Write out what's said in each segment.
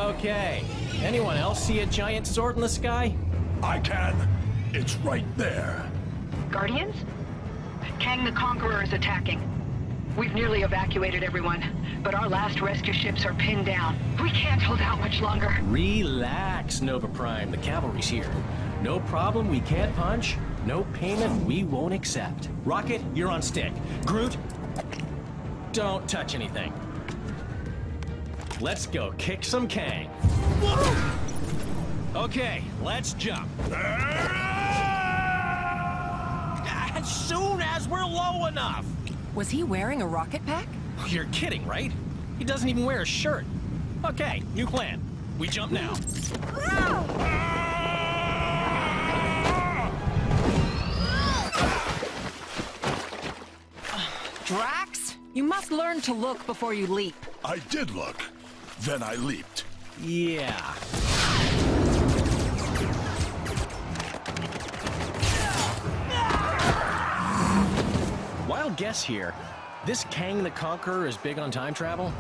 Okay. Anyone else see a giant sword in the sky? I can. It's right there. Guardians? Kang the Conqueror is attacking. We've nearly evacuated everyone, but our last rescue ships are pinned down. We can't hold out much longer. Relax, Nova Prime. The cavalry's here. No problem we can't punch. No payment we won't accept. Rocket, you're on stick. Groot, don't touch anything. Let's go kick some Kang. Whoa! Okay, let's jump. As soon as we're low enough. Was he wearing a rocket pack? You're kidding, right? He doesn't even wear a shirt. Okay, new plan. We jump now. Drax, you must learn to look before you leap. I did look. Then I leaped. Yeah. Wild guess here. This Kang the Conqueror is big on time travel?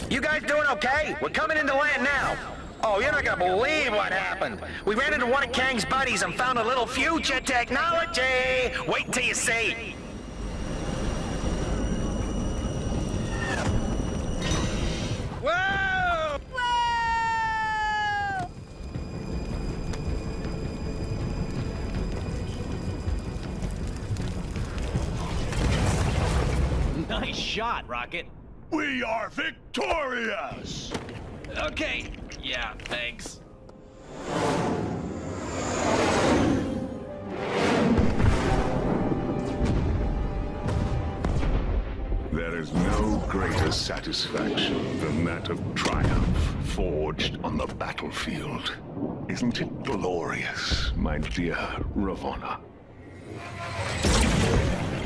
You guys doing okay? We're coming into land now. Oh, you're not gonna believe what happened. We ran into one of Kang's buddies and found a little future technology. Wait till you see. Whoa! Whoa! Nice shot, Rocket. We are victorious! Okay, yeah, thanks. There is no greater satisfaction than that of triumph forged on the battlefield. Isn't it glorious, my dear Ravonna?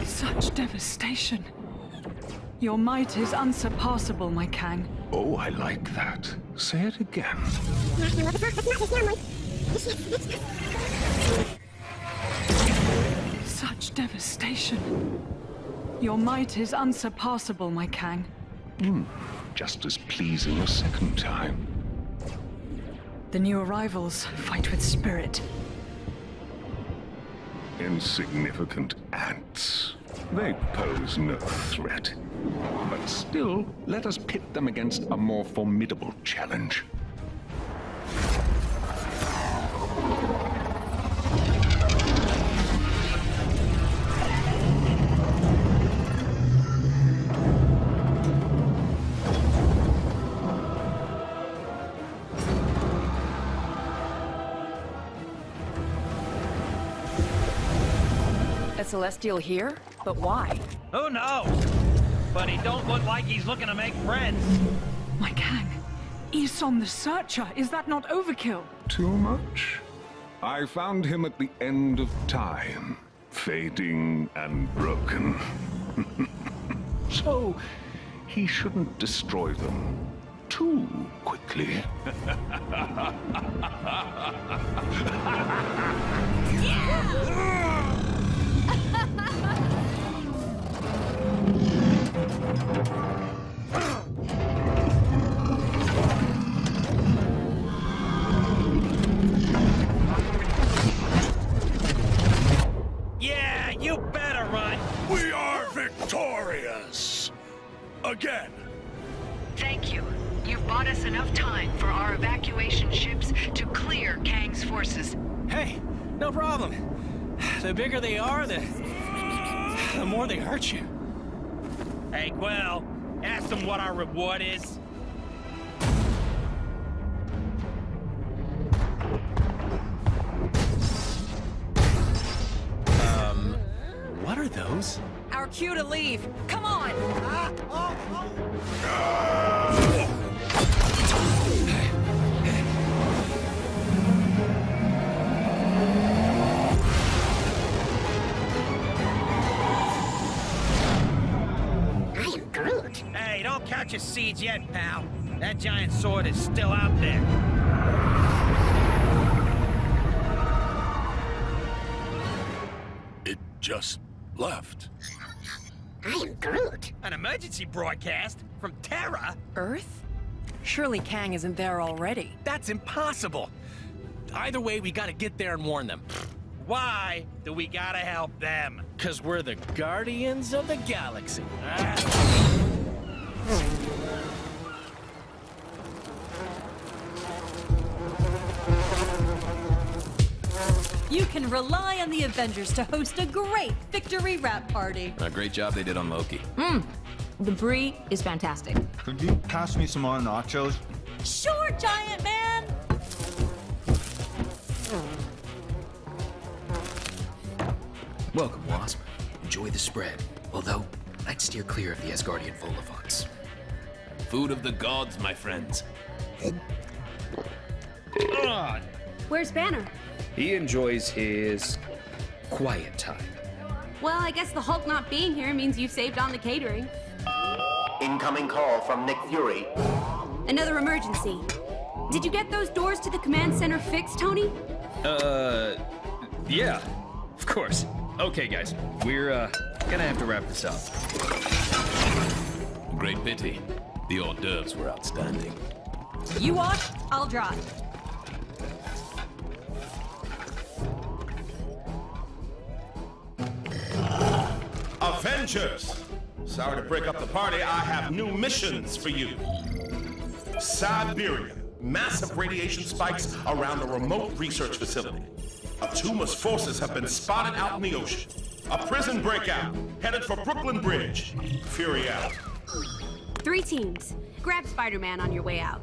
Such devastation. Your might is unsurpassable, my Kang. Oh, I like that. Say it again. Such devastation. Your might is unsurpassable, my Kang. Just as pleasing a second time. The new arrivals fight with spirit. Insignificant ants. They pose no threat. But still, let us pit them against a more formidable challenge. A Celestial here? But why? Who knows? But he don't look like he's looking to make friends. My Kang. Isom the Searcher, is that not overkill? Too much? I found him at the end of time, fading and broken. So, he shouldn't destroy them too quickly. Yeah, you better run. We are victorious! Again! Thank you. You've bought us enough time for our evacuation ships to clear Kang's forces. Hey, no problem. The bigger they are, the more they hurt you. Hey, Quill, ask them what our reward is. What are those? Our cue to leave. Come on! Hey, don't catch plant your seeds yet, pal. That giant sword is still out there. It just left. I am Groot. An emergency broadcast from Terra? Earth? Surely Kang isn't there already. That's impossible. Either way, we gotta get there and warn them. Why do we gotta help them? 'Cause we're the Guardians of the Galaxy. You can rely on the Avengers to host a great victory wrap party. A great job they did on Loki. The brie is fantastic. Could you pass me some more nachos? Sure, giant man! Welcome, Wasp. Enjoy the spread. Although, I'd steer clear of the Asgardian vol-au-vents. Food of the gods, my friends. Where's Banner? He enjoys his quiet time. Well, I guess the Hulk not being here means you've saved on the catering. Incoming call from Nick Fury. Another emergency. Did you get those doors to the command center fixed, Tony? Yeah, of course. Okay, guys, we're, gonna have to wrap this up. Great pity. The hors d'oeuvres were outstanding. You wash, I'll dry. Avengers! Sorry to break up the party, I have new missions for you. Siberia. Massive radiation spikes around a remote research facility. Atuma's forces have been spotted out in the ocean. A prison breakout, headed for Brooklyn Bridge. Fury out. 3 teams. Grab Spider-Man on your way out.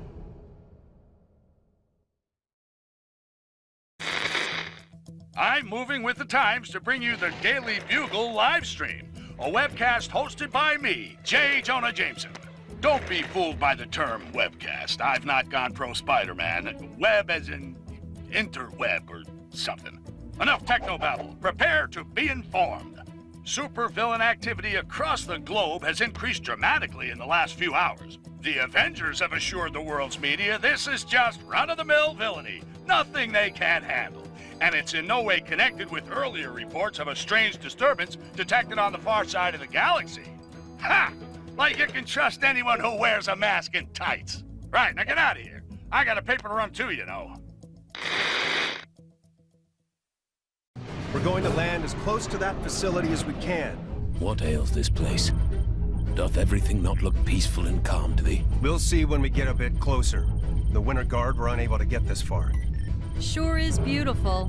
I'm moving with the times to bring you the Daily Bugle live stream, a webcast hosted by me, J. Jonah Jameson. Don't be fooled by the term webcast. I've not gone pro Spider-Man. Web as in interweb or something. Enough technobabble. Prepare to be informed. Supervillain activity across the globe has increased dramatically in the last few hours. The Avengers have assured the world's media this is just run-of-the-mill villainy, nothing they can't handle. And it's in no way connected with earlier reports of a strange disturbance detected on the far side of the galaxy. Ha! Like you can trust anyone who wears a mask and tights. Right, now get out of here. I got a paper to run too, you know. We're going to land as close to that facility as we can. What ails this place? Doth everything not look peaceful and calm to thee? We'll see when we get a bit closer. The Winter Guard were unable to get this far. Sure is beautiful.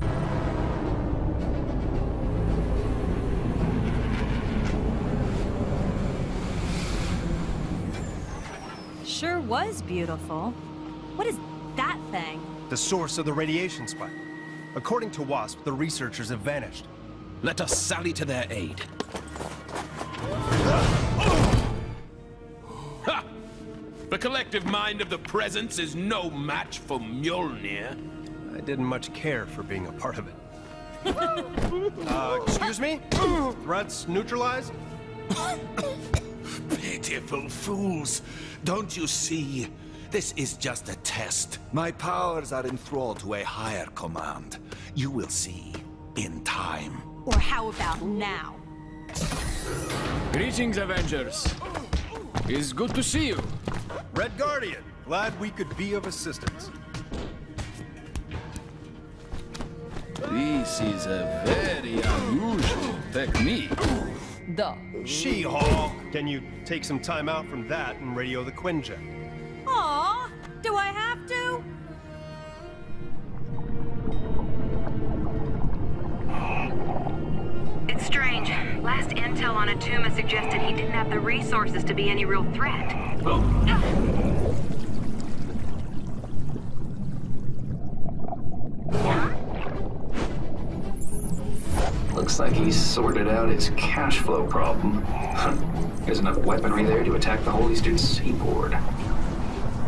Sure was beautiful. What is that thing? The source of the radiation spike. According to WASP, the researchers have vanished. Let us sally to their aid. Ha! The collective mind of the presence is no match for Mjolnir. I didn't much care for being a part of it. Excuse me? Threats neutralized? Pitiful fools. Don't you see? This is just a test. My powers are enthralled to a higher command. You will see in time. Or how about now? Greetings, Avengers. It's good to see you. Red Guardian, glad we could be of assistance. This is a very unusual technique. Duh. She-Hulk! Can you take some time out from that and radio the Quinjet? Aw, do I have to? It's strange. Last intel on Atuma suggested he didn't have the resources to be any real threat. Looks like he's sorted out his cash flow problem. There's enough weaponry there to attack the whole eastern seaboard.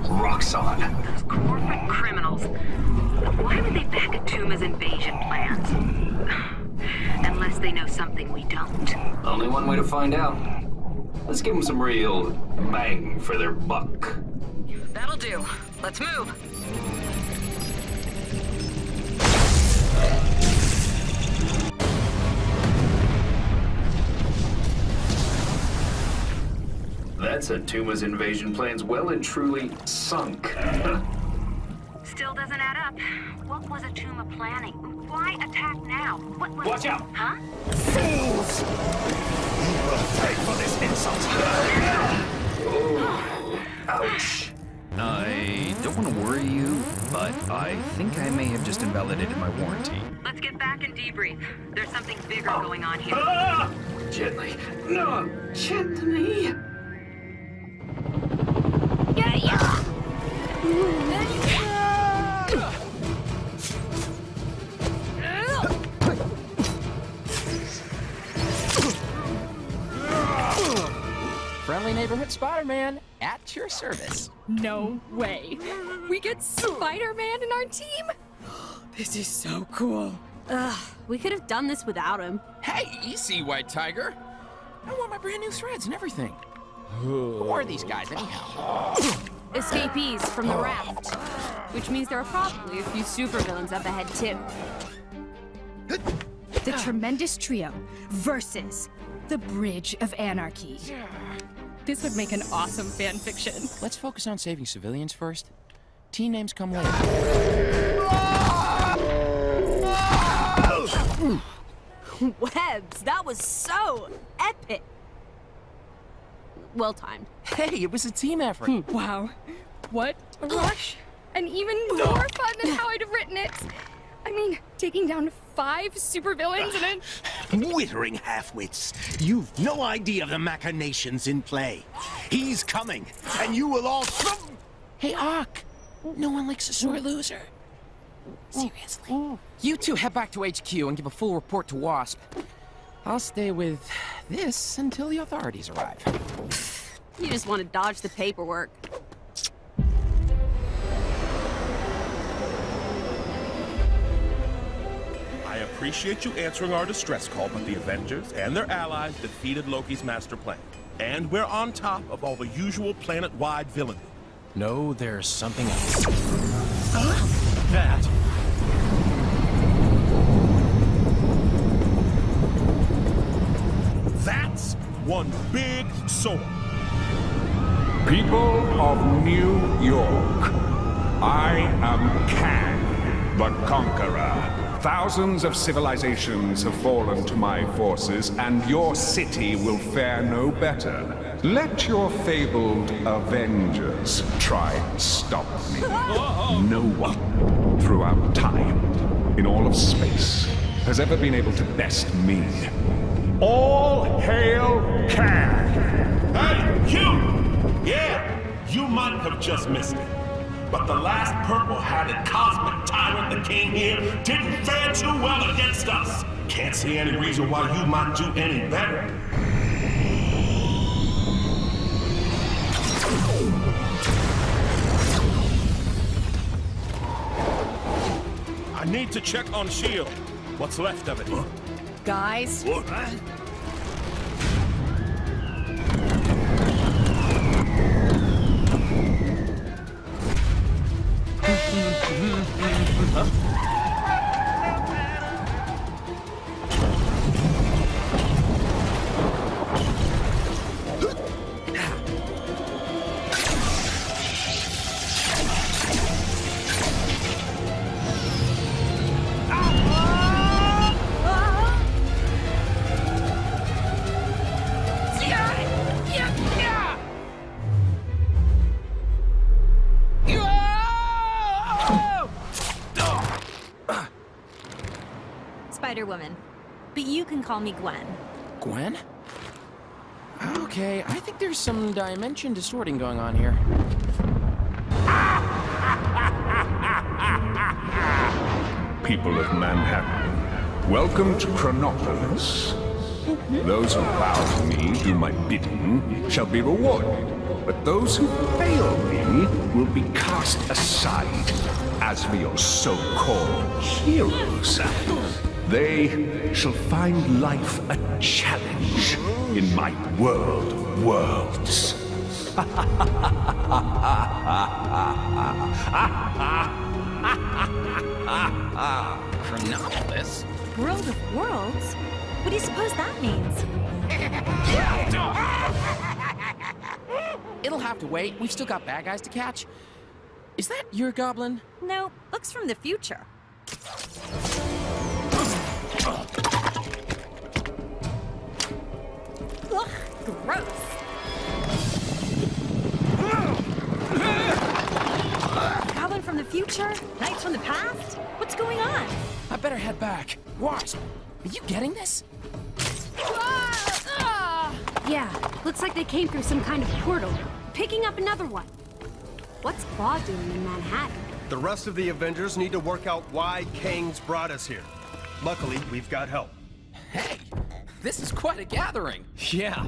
Rocks on. Those corporate criminals. Why would they back Atuma's invasion plans? Unless they know something we don't. Only one way to find out. Let's give them some real bang for their buck. That'll do. Let's move. That's Atuma's invasion plans well and truly sunk. Still doesn't add up. What was Atuma planning? Why attack now? What was... Watch out! Huh? Fools! You will pay for this insult! Oh, ouch. I don't want to worry you, but I think I may have just invalidated my warranty. Let's get back and debrief. There's something bigger going on here. Gently. No, gently. Friendly neighborhood Spider-Man at your service. No way. We get Spider-Man in our team? This is so cool. Ugh, we could have done this without him. Hey, easy, White Tiger. I want my brand new threads and everything. Who are these guys, anyhow? Escapees from the raft. Which means there are probably a few supervillains up ahead, too. The Tremendous Trio versus the Bridge of Anarchy. This would make an awesome fan fiction. Let's focus on saving civilians first. Team names come later. Webs, that was so epic. Well timed. Hey, it was a team effort. Wow. What a rush. And even more fun than how I'd have written it. I mean, taking down 5 supervillains and then... Withering half-wits. You've no idea of the machinations in play. He's coming, and you will all... Hey, Ock. No one likes a sore loser. Seriously. You two head back to HQ and give a full report to WASP. I'll stay with this until the authorities arrive. You just want to dodge the paperwork. I appreciate you answering our distress call, but the Avengers and their allies defeated Loki's master plan. And we're on top of all the usual planet-wide villainy. No, there's something else. That. That's one big sword. People of New York, I am Kang the Conqueror. Thousands of civilizations have fallen to my forces, and your city will fare no better. Let your fabled Avengers try and stop me. No one throughout time, in all of space, has ever been able to best me. All hail Kang! Hey, you! Yeah, you might have just missed it. But the last purple-hatted cosmic tyrant that came here didn't fare too well against us. Can't see any reason why you might do any better. I need to check on S.H.I.E.L.D. What's left of it? Guys. What? Spider-Woman. But you can call me Gwen. Gwen? Okay, I think there's some dimension distorting going on here. People of Manhattan, welcome to Chronopolis. Those who bow to me, do my bidding, shall be rewarded. But those who fail me will be cast aside. As for your so-called heroes, They shall find life a challenge in my world of worlds. Chronopolis? World of Worlds? What do you suppose that means? It'll have to wait. We've still got bad guys to catch. Is that your Goblin? No, looks from the future. Ugh, gross. Goblin from the future? Knights from the past? What's going on? I better head back. Wasp, are you getting this? Yeah, looks like they came through some kind of portal. Picking up another one. What's Claw doing in Manhattan? The rest of the Avengers need to work out why Kang's brought us here. Luckily, we've got help. Hey, this is quite a gathering. Yeah.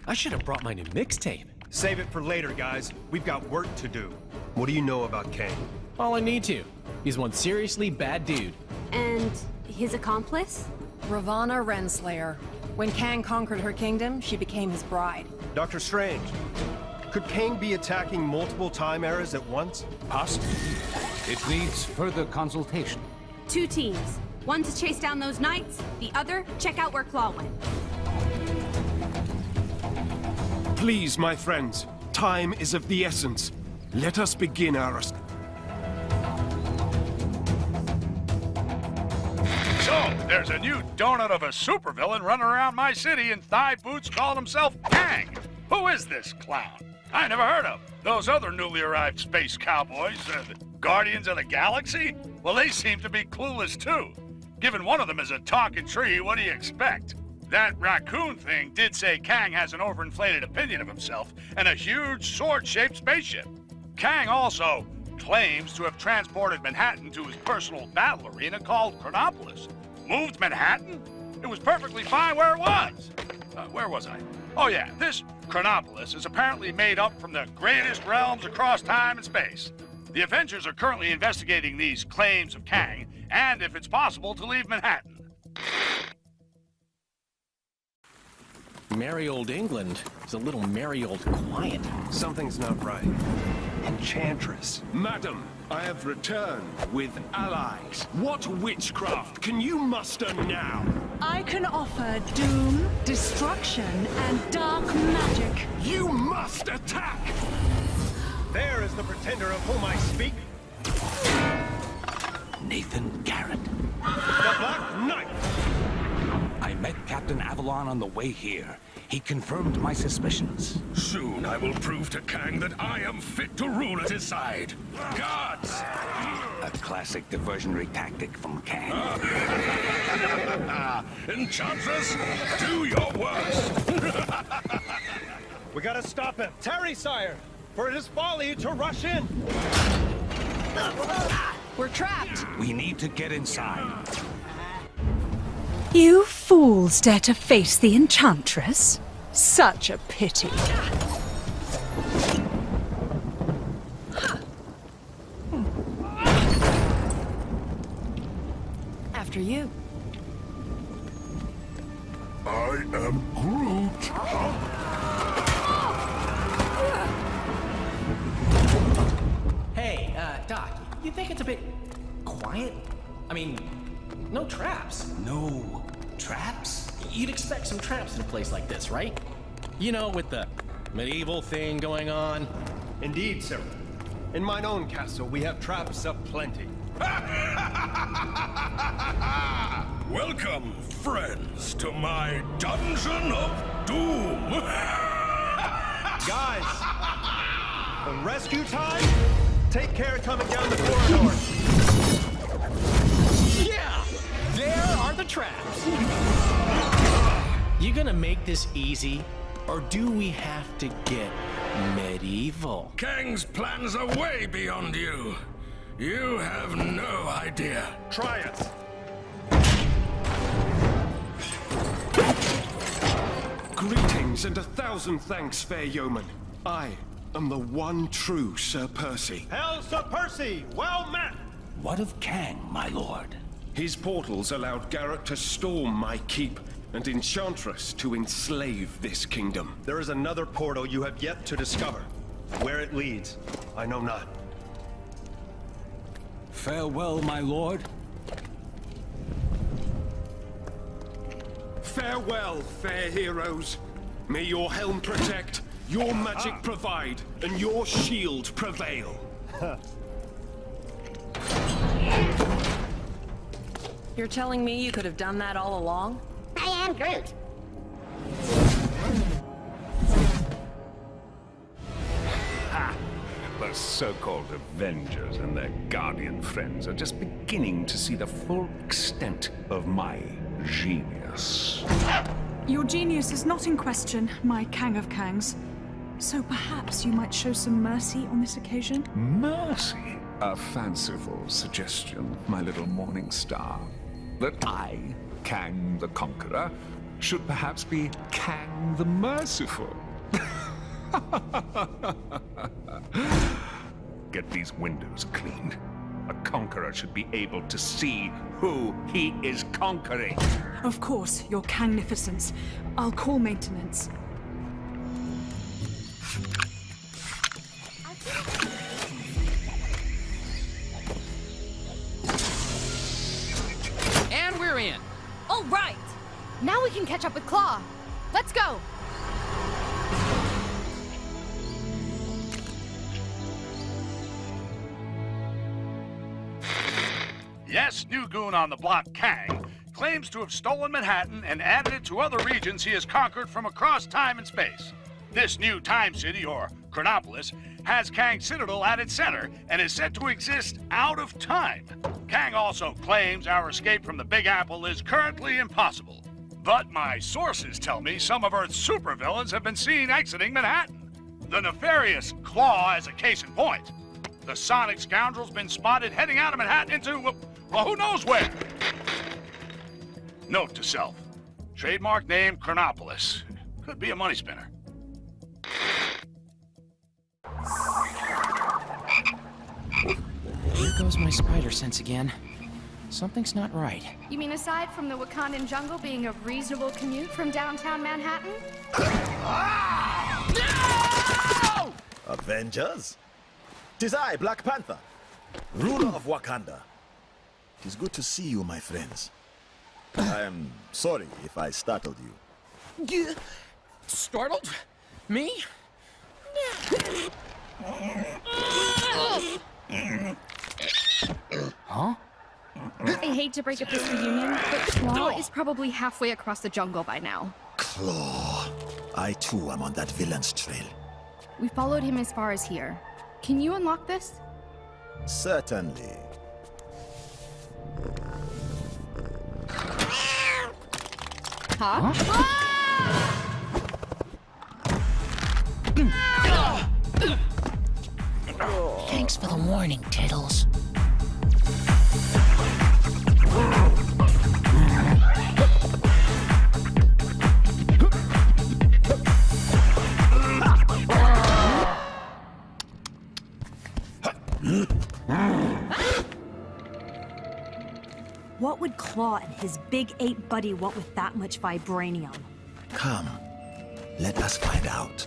I should have brought my new mixtape. Save it for later, guys. We've got work to do. What do you know about Kang? All I need to. He's one seriously bad dude. And his accomplice? Ravonna Renslayer. When Kang conquered her kingdom, she became his bride. Doctor Strange, could Kang be attacking multiple time eras at once? Possibly. It needs further consultation. 2 teams. One to chase down those knights, the other, check out where Claw went. Please, my friends. Time is of the essence. Let us begin our... So, there's a new donut of a supervillain running around my city in thigh boots calling himself Kang. Who is this clown? I never heard of. Those other newly arrived space cowboys, the Guardians of the Galaxy? Well, they seem to be clueless too. Given one of them is a talking tree, what do you expect? That raccoon thing did say Kang has an overinflated opinion of himself and a huge sword-shaped spaceship. Kang also claims to have transported Manhattan to his personal battle arena called Chronopolis. Moved Manhattan? It was perfectly fine where it was. Where was I? Oh yeah, this Chronopolis is apparently made up from the greatest realms across time and space. The Avengers are currently investigating these claims of Kang, and if it's possible to leave Manhattan. Merry old England is a little merry old quiet. Something's not right. Enchantress. Madam, I have returned with allies. What witchcraft can you muster now? I can offer doom, destruction, and dark magic. You must attack! There is the pretender of whom I speak. Nathan Garrett. The Black Knight. I met Captain Avalon on the way here. He confirmed my suspicions. Soon I will prove to Kang that I am fit to rule at his side. Guards! A classic diversionary tactic from Kang. Enchantress, do your worst! We gotta stop him. Tarry, sire, for it is folly to rush in. We're trapped. We need to get inside. You fools dare to face the Enchantress? Such a pity. After you. I am Groot. Hey, Doc, you think it's a bit quiet? I mean, no traps. No traps? You'd expect some traps in a place like this, right? You know, with the medieval thing going on. Indeed, sir. In mine own castle, we have traps aplenty. Welcome, friends, to my Dungeon of Doom. Guys, the rescue time? Take care coming down the corridor. Yeah, there are the traps. You gonna make this easy, or do we have to get medieval? Kang's plans are way beyond you. You have no idea. Try it. Greetings and 1,000 thanks, fair yeoman. I am the one true Sir Percy. Hail, Sir Percy! Well met! What of Kang, my lord? His portals allowed Garrett to storm my keep, and Enchantress to enslave this kingdom. There is another portal you have yet to discover. Where it leads, I know not. Farewell, my lord. Farewell, fair heroes. May your helm protect, your magic provide, and your shield prevail. You're telling me you could have done that all along? I am Groot. Ha! The so-called Avengers and their Guardian friends are just beginning to see the full extent of my genius. Your genius is not in question, my Kang of Kangs. So perhaps you might show some mercy on this occasion? Mercy? A fanciful suggestion, my little morning star. That I, Kang the Conqueror, should perhaps be Kang the Merciful. Get these windows cleaned. A conqueror should be able to see who he is conquering. Of course, your Kangnificence. I'll call maintenance. And we're in. All right. Now we can catch up with Claw. Let's go. Yes, new goon on the block, Kang, claims to have stolen Manhattan and added it to other regions he has conquered from across time and space. This new time city, or Chronopolis, has Kang's Citadel at its center and is said to exist out of time. Kang also claims our escape from the Big Apple is currently impossible. But my sources tell me some of Earth's supervillains have been seen exiting Manhattan. The nefarious Claw is a case in point. The Sonic scoundrel's been spotted heading out of Manhattan into, well, who knows where? Note to self. Trademark name Chronopolis. Could be a money spinner. Here goes my spider sense again. Something's not right. You mean aside from the Wakandan jungle being a reasonable commute from downtown Manhattan? No! Avengers? 'Tis I, Black Panther, ruler of Wakanda. 'Tis good to see you, my friends. I am sorry if I startled you. Startled? Me? Huh? I hate to break up this reunion, but Claw is probably halfway across the jungle by now. Claw. I too am on that villain's trail. We followed him as far as here. Can you unlock this? Certainly. Huh? Thanks for the warning, Tiddles. What would Claw and his big ape buddy want with that much vibranium? Come, let us find out.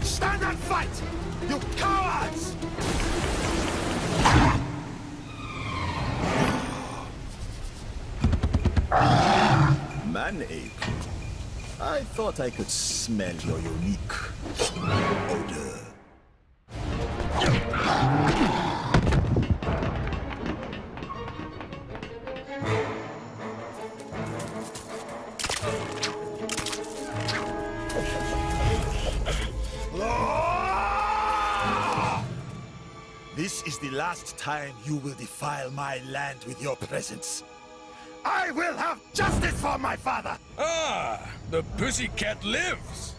Stand and fight! You cowards! Man-ape. I thought I could smell your unique odor. This is the last time you will defile my land with your presence. I will have justice for my father! Ah, the pussycat lives.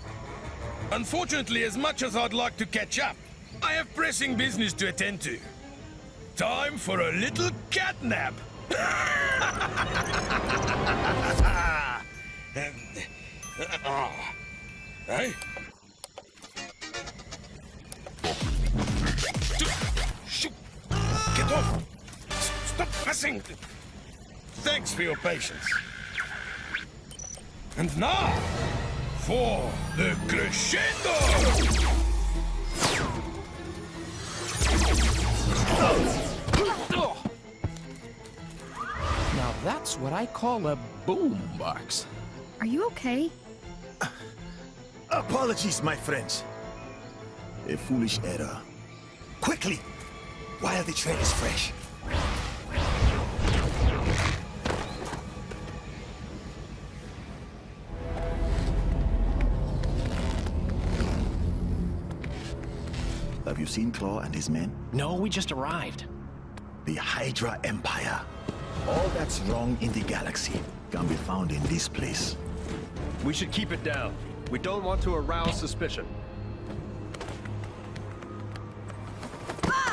Unfortunately, as much as I'd like to catch up, I have pressing business to attend to. Time for a little cat nap. Hey? Get off! Stop pressing! Thanks for your patience. And now, for the crescendo! Now that's what I call a boombox. Are you okay? Apologies, my friends. A foolish error. Quickly, while the trail is fresh. Have you seen Claw and his men? No, we just arrived. The Hydra Empire. All that's wrong in the galaxy can be found in this place. We should keep it down. We don't want to arouse suspicion.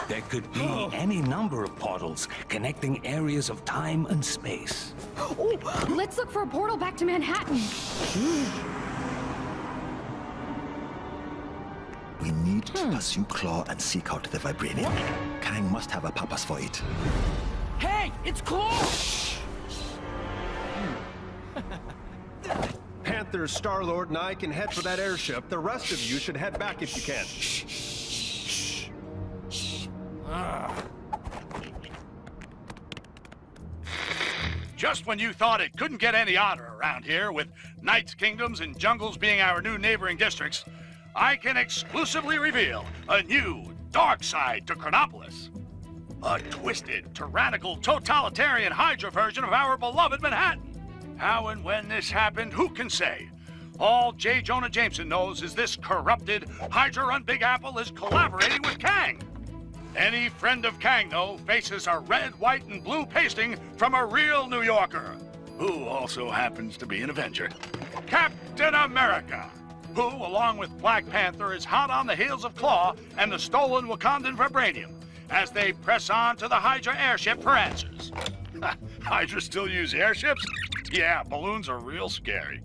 There could be any number of portals connecting areas of time and space. Let's look for a portal back to Manhattan. We need to pursue Claw and seek out the Vibranium. Kang must have a purpose for it. Hey, it's Claw! Panther, Star-Lord, and I can head for that airship. The rest of you should head back if you can. Just when you thought it couldn't get any odder around here, with Knights' Kingdoms and Jungles being our new neighboring districts, I can exclusively reveal a new dark side to Chronopolis. A twisted, tyrannical, totalitarian Hydra version of our beloved Manhattan. How and when this happened, who can say? All J. Jonah Jameson knows is this corrupted, Hydra-run Big Apple is collaborating with Kang. Any friend of Kang, though, faces a red, white, and blue pasting from a real New Yorker, who also happens to be an Avenger. Captain America, who, along with Black Panther, is hot on the heels of Claw and the stolen Wakandan vibranium, as they press on to the Hydra airship for answers. Hydra still use airships? Yeah, balloons are real scary.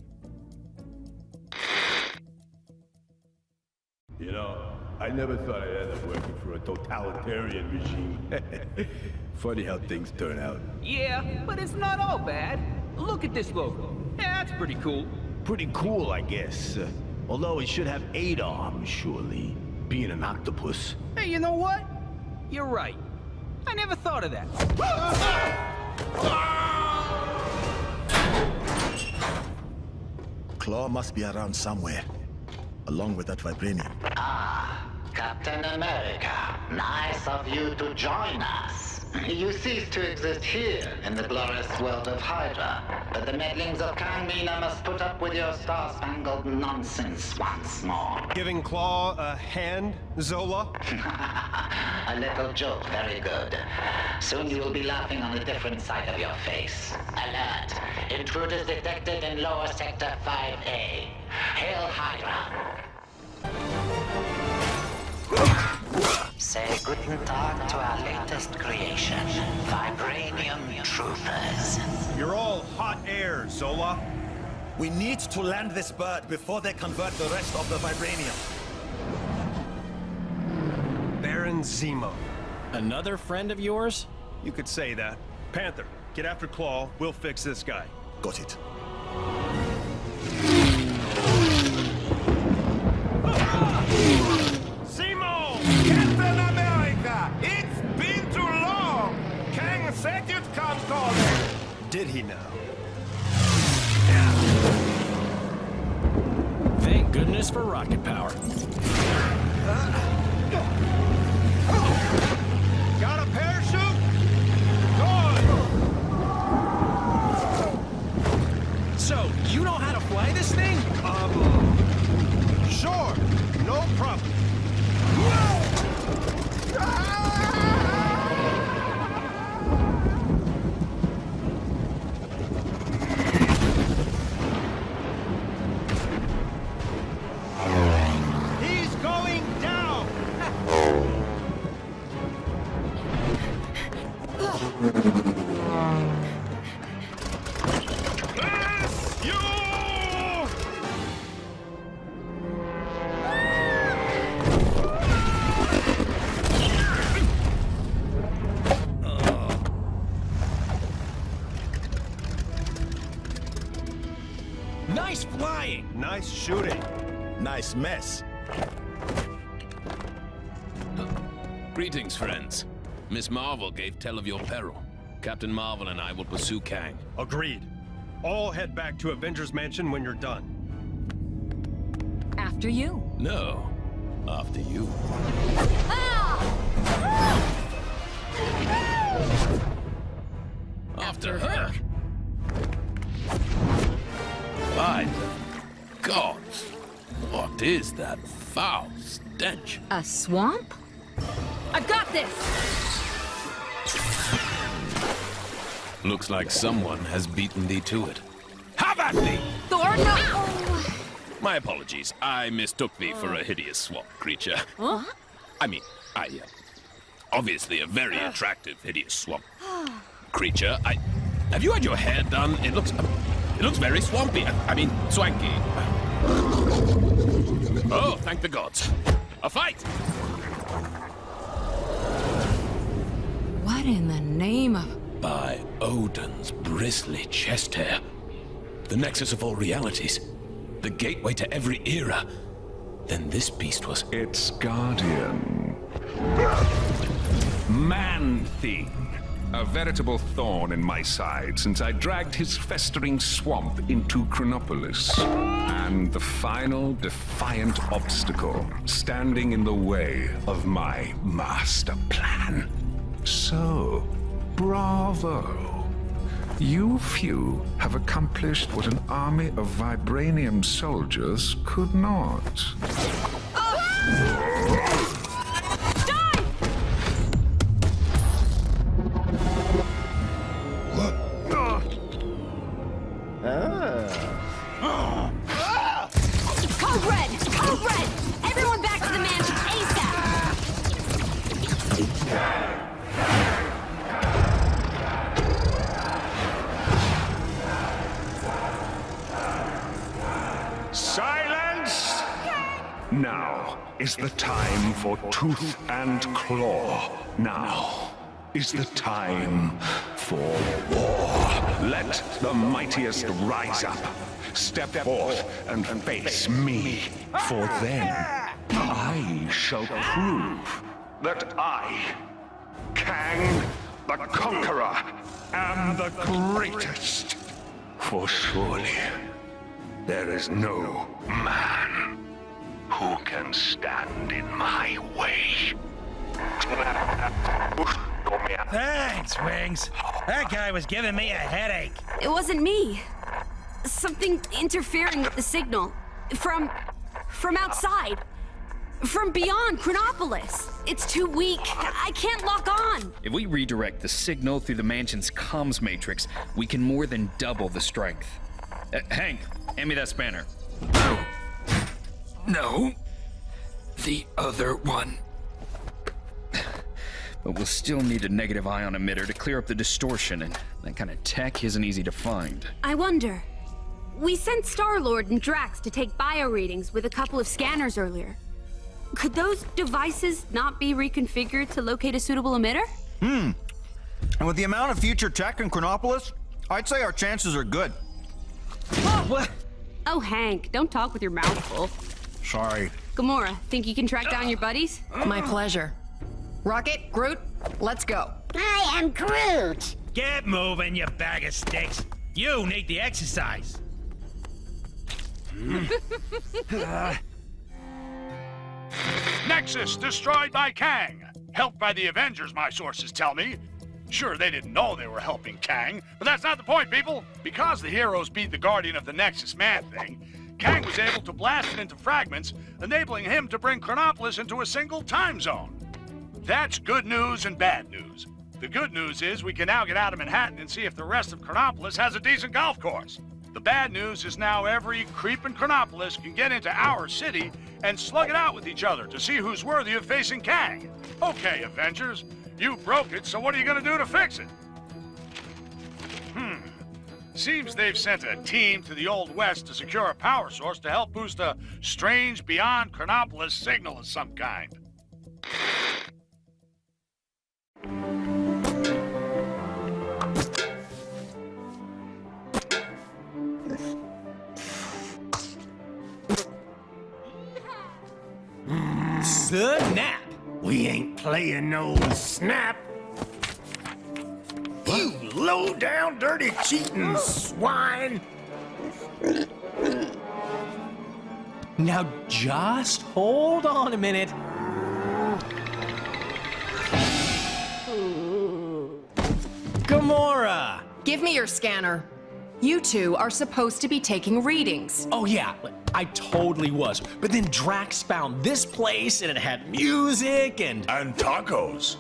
You know, I never thought I'd end up working for a totalitarian regime. Funny how things turn out. Yeah, but it's not all bad. Look at this logo. Yeah, that's pretty cool. Pretty cool, I guess. Although it should have 8 arms, surely. Being an octopus. Hey, you know what? You're right. I never thought of that. Claw must be around somewhere, along with that vibranium. Captain America, nice of you to join us. You cease to exist here in the glorious world of Hydra, but the meddlings of Kang must put up with your star-spangled nonsense once more. Giving Claw a hand, Zola? A little joke, very good. Soon you will be laughing on a different side of your face. Alert! Intruders detected in lower sector 5A. Hail Hydra! Say guten Tag to our latest creation, Vibranium Truthers. You're all hot air, Zola. We need to land this bird before they convert the rest of the vibranium. Baron Zemo. Another friend of yours? You could say that. Panther, get after Claw. We'll fix this guy. Got it. Zemo! Captain America! It's been too long! Kang said you'd come calling! Did he now? Thank goodness for rocket power. Got a parachute? Good! So, you know how to fly this thing? Sure. No problem. Nice flying! Nice shooting. Nice mess. Greetings, friends. Miss Marvel gave tell of your peril. Captain Marvel and I will pursue Kang. Agreed. All head back to Avengers Mansion when you're done. After you. No, after you. After her. By the gods, what is that foul stench? A swamp? I've got this! Looks like someone has beaten thee to it. Have at thee! Thor, no! My apologies. I mistook thee for a hideous swamp creature. Huh? I mean, obviously a very attractive hideous swamp creature. Have you had your hair done? It looks very swampy. I mean, swanky. Oh, thank the gods. A fight! What in the name of... By Odin's bristly chest hair. The nexus of all realities. The gateway to every era. Then this beast was... Its guardian. Man-Thing. A veritable thorn in my side since I dragged his festering swamp into Chronopolis. And the final defiant obstacle standing in the way of my master plan. So, bravo. You few have accomplished what an army of vibranium soldiers could not. Code Red! Code Red! Everyone back to the mansion ASAP! Silence! Now is the time for tooth and claw. Now is the time for war. Let the mightiest rise up. Step forth and face me, for then I shall prove that I, Kang the Conqueror, am the greatest. For surely there is no man who can stand in my way. Thanks, Wings. That guy was giving me a headache. It wasn't me. Something interfering with the signal. From outside. From beyond Chronopolis. It's too weak. I can't lock on. If we redirect the signal through the mansion's comms matrix, we can more than double the strength. Hank, hand me that spanner. No. The other one. But we'll still need a negative ion emitter to clear up the distortion, and that kind of tech isn't easy to find. I wonder. We sent Star-Lord and Drax to take bio readings with a couple of scanners earlier. Could those devices not be reconfigured to locate a suitable emitter? And with the amount of future tech in Chronopolis, I'd say our chances are good. Oh, Hank, don't talk with your mouth full. Sorry. Gamora, think you can track down your buddies? My pleasure. Rocket, Groot, let's go. I am Groot. Get moving, you bag of sticks. You need the exercise. Nexus destroyed by Kang. Helped by the Avengers, my sources tell me. Sure, they didn't know they were helping Kang, but that's not the point, people. Because the heroes beat the Guardian of the Nexus Man-Thing, Kang was able to blast it into fragments, enabling him to bring Chronopolis into a single time zone. That's good news and bad news. The good news is we can now get out of Manhattan and see if the rest of Chronopolis has a decent golf course. The bad news is now every creep in Chronopolis can get into our city and slug it out with each other to see who's worthy of facing Kang. Okay, Avengers, you broke it, so what are you gonna do to fix it? Seems they've sent a team to the Old West to secure a power source to help boost a strange beyond Chronopolis signal of some kind. Snap! We ain't playing no snap. You low-down, dirty, cheating swine! Now just hold on a minute. Gamora! Give me your scanner. You two are supposed to be taking readings. Oh yeah, I totally was. But then Drax found this place and it had music and tacos.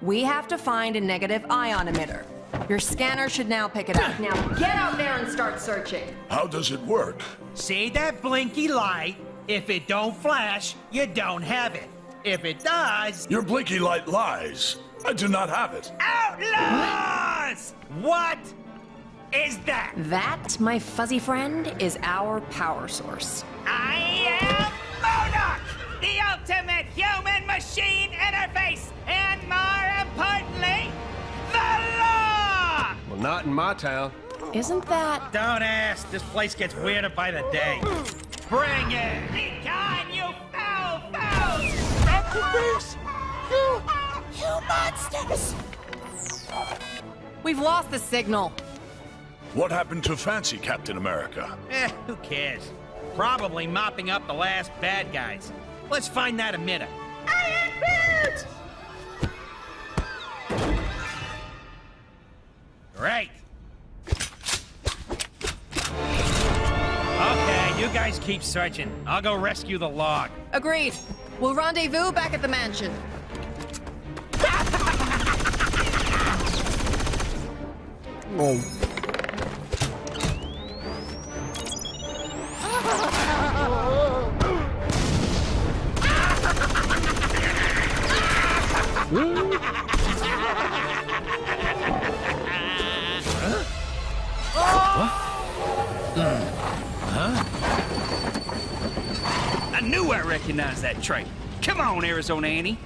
We have to find a negative ion emitter. Your scanner should now pick it up. Now get out there and start searching. How does it work? See that blinky light? If it don't flash, you don't have it. If it does... Your blinky light lies. I do not have it. Outlaws! What is that? That, my fuzzy friend, is our power source. I am MODOK, the ultimate human-machine interface, and more importantly, the law! Well, not in my town. Isn't that... Don't ask. This place gets weirder by the day. Bring it! Be gone, you foul fouls! You monsters! We've lost the signal. What happened to Fancy Captain America? Who cares? Probably mopping up the last bad guys. Let's find that emitter. I am Groot! Great. Okay, you guys keep searching. I'll go rescue the log. Agreed. We'll rendezvous back at the mansion. I knew I recognized that trait. Come on, Arizona Annie.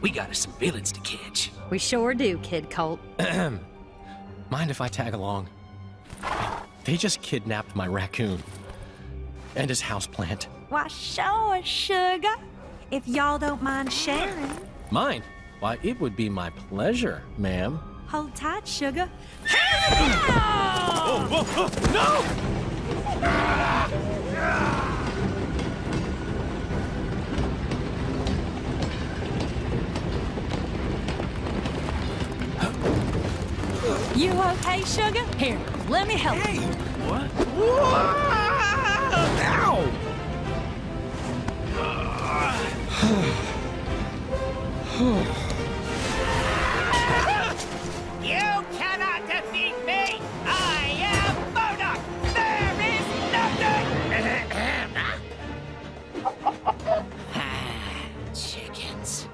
We got us some villains to catch. We sure do, Kid Colt. mind if I tag along? They just kidnapped my raccoon. And his houseplant. Why, sure, sugar. If y'all don't mind sharing. Mine? Why, it would be my pleasure, ma'am. Hold tight, sugar. Oh, whoa, whoa, no! You okay, sugar? Here, let me help you. What? Ow! You cannot defeat me! I am MODOK! There is nothing! Chickens.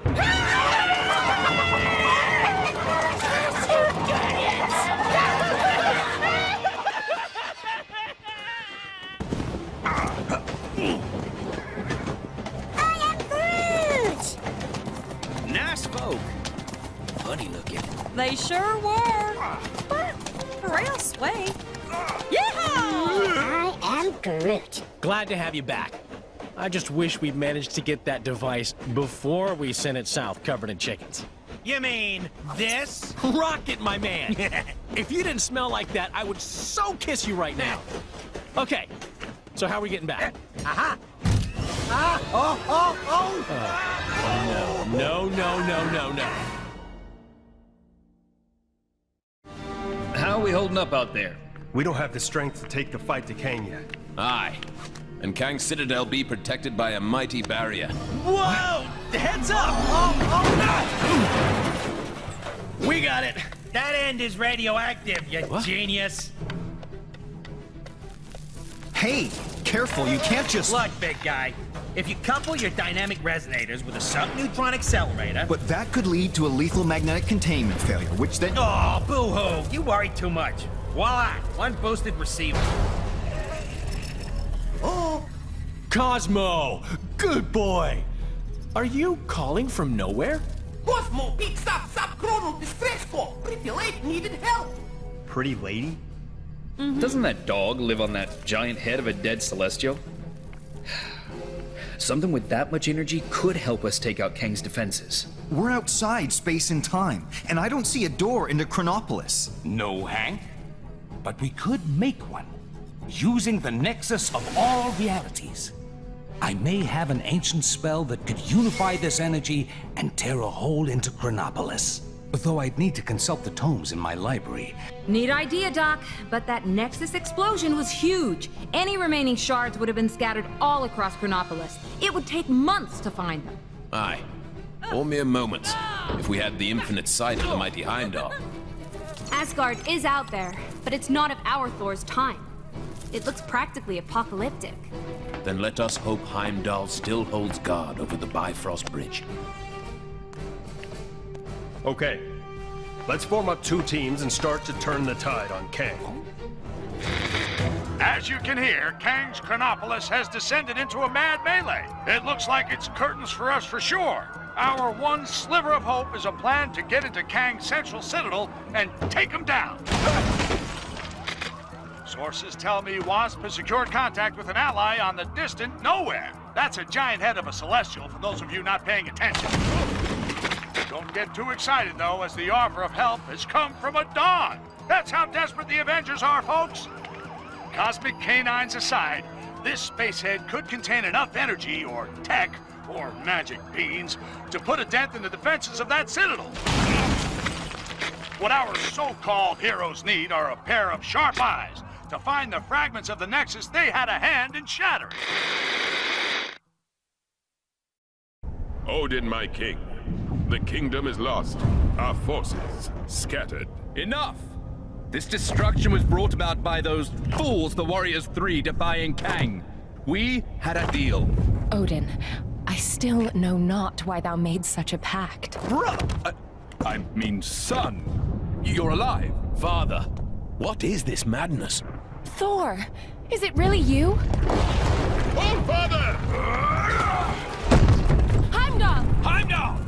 Nice folk. Funny looking. They sure were. But real sweet. I am Groot. Glad to have you back. I just wish we'd managed to get that device before we sent it south covered in chickens. You mean this? Rocket, my man! If you didn't smell like that, I would so kiss you right now. Okay, so how are we getting back? Aha! Ah! Oh! Oh! Oh! No, no, no, no, no, no. How are we holding up out there? We don't have the strength to take the fight to Kang yet. Aye. And Kang's Citadel be protected by a mighty barrier. Whoa! Heads up! Oh, no! We got it! That end is radioactive, you genius. Hey, careful, you can't just... Look, big guy. If you couple your dynamic resonators with a sub-neutron accelerator... But that could lead to a lethal magnetic containment failure, which then... Oh, boo-hoo! You worry too much. Voila! One boosted receiver. Oh! Cosmo! Good boy! Are you calling from nowhere? Cosmo picks up subchronal distress call. Pretty late needed help. Pretty lady? Doesn't that dog live on that giant head of a dead Celestial? Something with that much energy could help us take out Kang's defenses. We're outside space and time, and I don't see a door into Chronopolis. No, Hank. But we could make one, using the nexus of all realities. I may have an ancient spell that could unify this energy and tear a hole into Chronopolis. Though I'd need to consult the tomes in my library. Neat idea, Doc, but that Nexus explosion was huge. Any remaining shards would have been scattered all across Chronopolis. It would take months to find them. Aye. Or mere moments, if we had the infinite sight of the mighty Heimdall. Asgard is out there, but it's not of our Thor's time. It looks practically apocalyptic. Then let us hope Heimdall still holds guard over the Bifrost Bridge. Okay, let's form up 2 teams and start to turn the tide on Kang. As you can hear, Kang's Chronopolis has descended into a mad melee. It looks like it's curtains for us for sure. Our one sliver of hope is a plan to get into Kang's central citadel and take him down. Sources tell me Wasp has secured contact with an ally on the distant nowhere. That's a giant head of a celestial for those of you not paying attention. Don't get too excited, though, as the offer of help has come from a dog. That's how desperate the Avengers are, folks. Cosmic canines aside, this spacehead could contain enough energy or tech or magic beans to put a dent in the defenses of that citadel. What our so-called heroes need are a pair of sharp eyes to find the fragments of the Nexus they had a hand in shattering. Odin, my king. The kingdom is lost. Our forces scattered. Enough! This destruction was brought about by those fools, the Warriors 3, defying Kang. We had a deal. Odin, I still know not why thou made such a pact. Brother! I mean, son. You're alive. Father, what is this madness? Thor, is it really you? Oh, Father! Heimdall! Heimdall!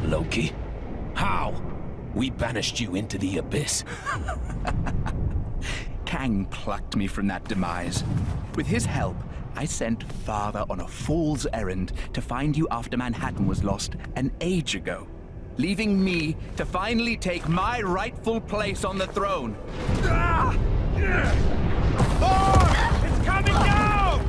Loki, how? We banished you into the abyss. Kang plucked me from that demise. With his help, I sent Father on a fool's errand to find you after Manhattan was lost an age ago, leaving me to finally take my rightful place on the throne. Thor! It's coming down!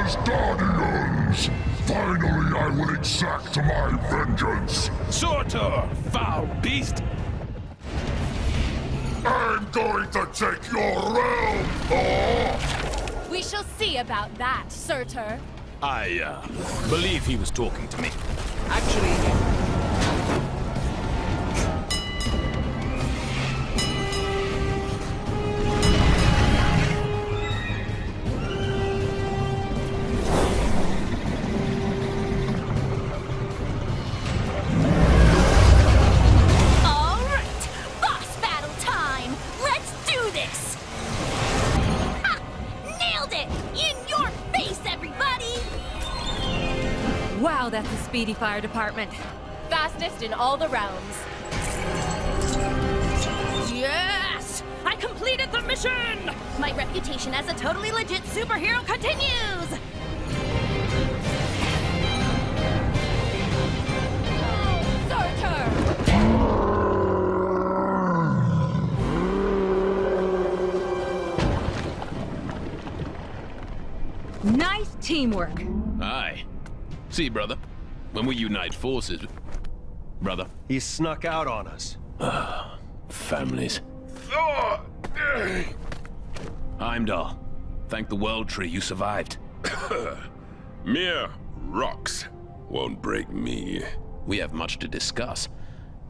Asgardians! Finally, I will exact my vengeance! Surtur, foul beast! I'm going to take your realm, Thor! We shall see about that, Surtur. I, believe he was talking to me. Actually, Wow, that's a speedy fire department. Fastest in all the realms. Yes! I completed the mission! My reputation as a totally legit superhero continues! Nice teamwork. Aye. See, brother, when we unite forces... Brother. He snuck out on us. Families. Thor! Heimdall, thank the World Tree you survived. Mere rocks won't break me. We have much to discuss,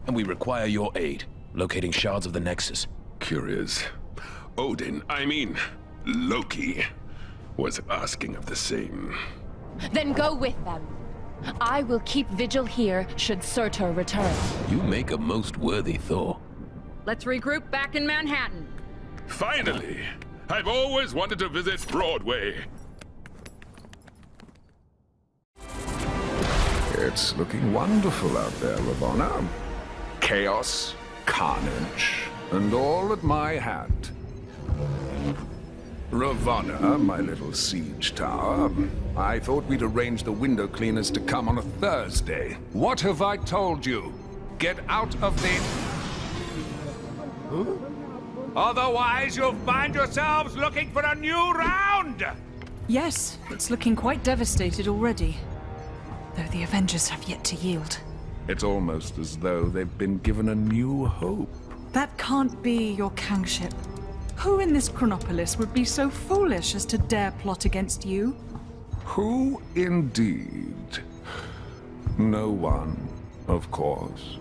and we require your aid, locating shards of the Nexus. Curious. Odin, I mean, Loki, was asking of the same. Then go with them. I will keep vigil here should Surtur return. You make a most worthy Thor. Let's regroup back in Manhattan. Finally! I've always wanted to visit Broadway. It's looking wonderful out there, Ravonna. Chaos, carnage, And all at my hand. Ravonna, my little siege tower. I thought we'd arrange the window cleaners to come on a Thursday. What have I told you? Get out of the... Otherwise, you'll find yourselves looking for a new round! Yes, it's looking quite devastated already. Though the Avengers have yet to yield. It's almost as though they've been given a new hope. That can't be your Kangship. Who in this Chronopolis would be so foolish as to dare plot against you? Who indeed? No one, of course.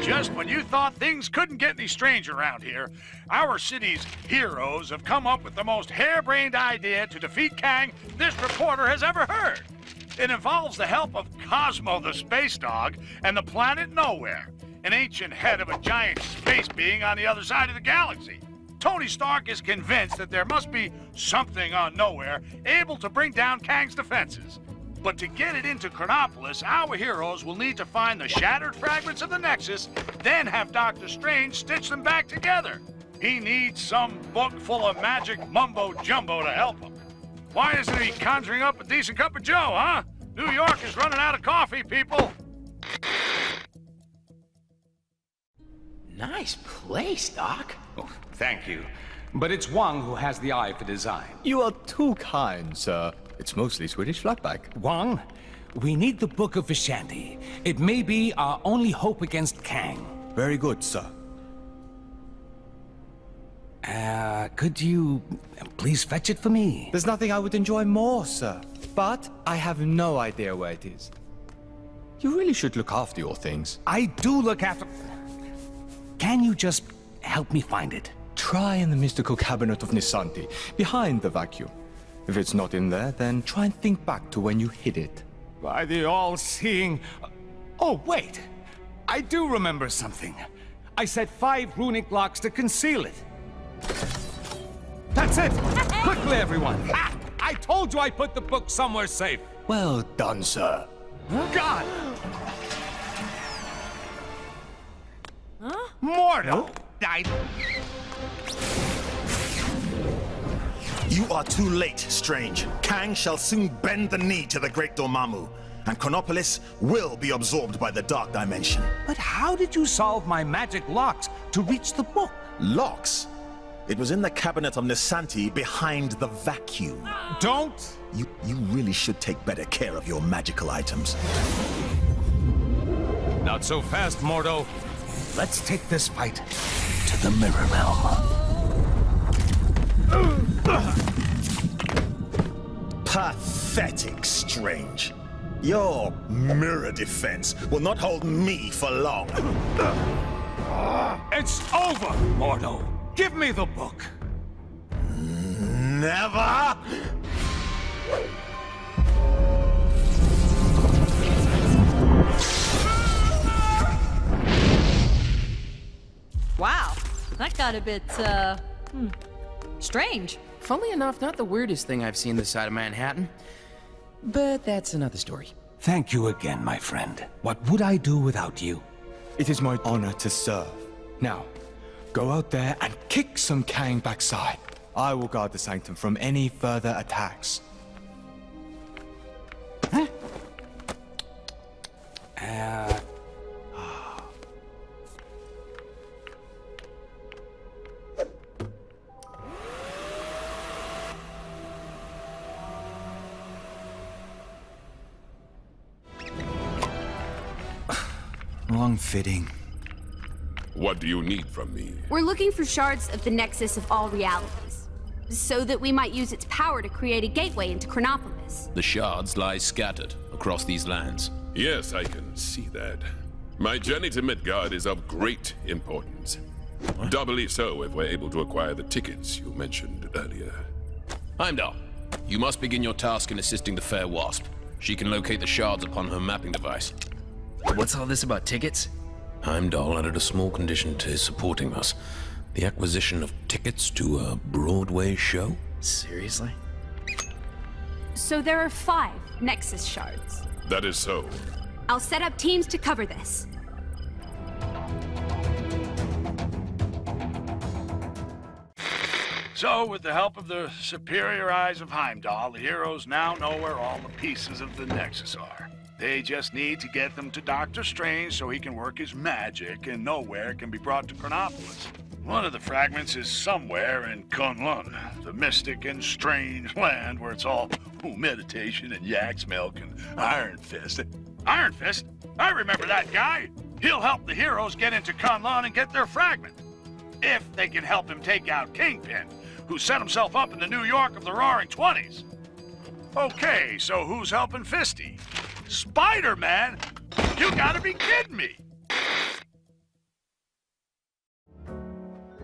Just when you thought things couldn't get any stranger around here, our city's heroes have come up with the most harebrained idea to defeat Kang this reporter has ever heard. It involves the help of Cosmo the space dog and the planet Nowhere, an ancient head of a giant space being on the other side of the galaxy. Tony Stark is convinced that there must be something on Nowhere able to bring down Kang's defenses. But to get it into Chronopolis, our heroes will need to find the shattered fragments of the Nexus, then have Doctor Strange stitch them back together. He needs some book full of magic mumbo-jumbo to help him. Why isn't he conjuring up a decent cup of joe, huh? New York is running out of coffee, people. Nice place, Doc. Oh, thank you. But it's Wang who has the eye for design. You are too kind, sir. It's mostly Swedish flatback. Wang, we need the Book of Vishanti. It may be our only hope against Kang. Very good, sir. Could you please fetch it for me? There's nothing I would enjoy more, sir. But I have no idea where it is. You really should look after your things. I do look after... Can you just help me find it? Try in the mystical cabinet of Nisanti, behind the vacuum. If it's not in there, then try and think back to when you hid it. By the all-seeing... Oh, wait! I do remember something. I set 5 runic locks to conceal it. That's it! Quickly, everyone! Ah, I told you I put the book somewhere safe! Well done, sir. God! Huh? Mortal! You are too late, Strange. Kang shall soon bend the knee to the Great Dormammu, and Chronopolis will be absorbed by the Dark Dimension. But how did you solve my magic locks to reach the book? Locks? It was in the cabinet of Nisanti behind the vacuum. Don't! You really should take better care of your magical items. Not so fast, Mordo. Let's take this fight to the Mirror Realm. Pathetic, Strange. Your mirror defense will not hold me for long. It's over, Mordo. Give me the book. Never! Wow, that got a bit, strange. Funnily enough, not the weirdest thing I've seen this side of Manhattan. But that's another story. Thank you again, my friend. What would I do without you? It is my honor to serve. Now, go out there and kick some Kang backside. I will guard the sanctum from any further attacks. Huh? Wrong fitting. What do you need from me? We're looking for shards of the Nexus of all realities, so that we might use its power to create a gateway into Chronopolis. The shards lie scattered across these lands. Yes, I can see that. My journey to Midgard is of great importance. Doubly so if we're able to acquire the tickets you mentioned earlier. Heimdall, you must begin your task in assisting the fair Wasp. She can locate the shards upon her mapping device. What's all this about tickets? Heimdall added a small condition to his supporting us. The acquisition of tickets to a Broadway show? Seriously? So there are 5 Nexus shards. That is so. I'll set up teams to cover this. So, with the help of the superior eyes of Heimdall, the heroes now know where all the pieces of the Nexus are. They just need to get them to Doctor Strange so he can work his magic and know where it can be brought to Chronopolis. One of the fragments is somewhere in Kunlun, the mystic and strange land where it's all meditation and yak's milk and Iron Fist. Iron Fist? I remember that guy! He'll help the heroes get into Kunlun and get their fragment. If they can help him take out Kingpin, who set himself up in the New York of the Roaring '20s. Okay, so who's helping Fisty? Spider-Man? You gotta be kidding me!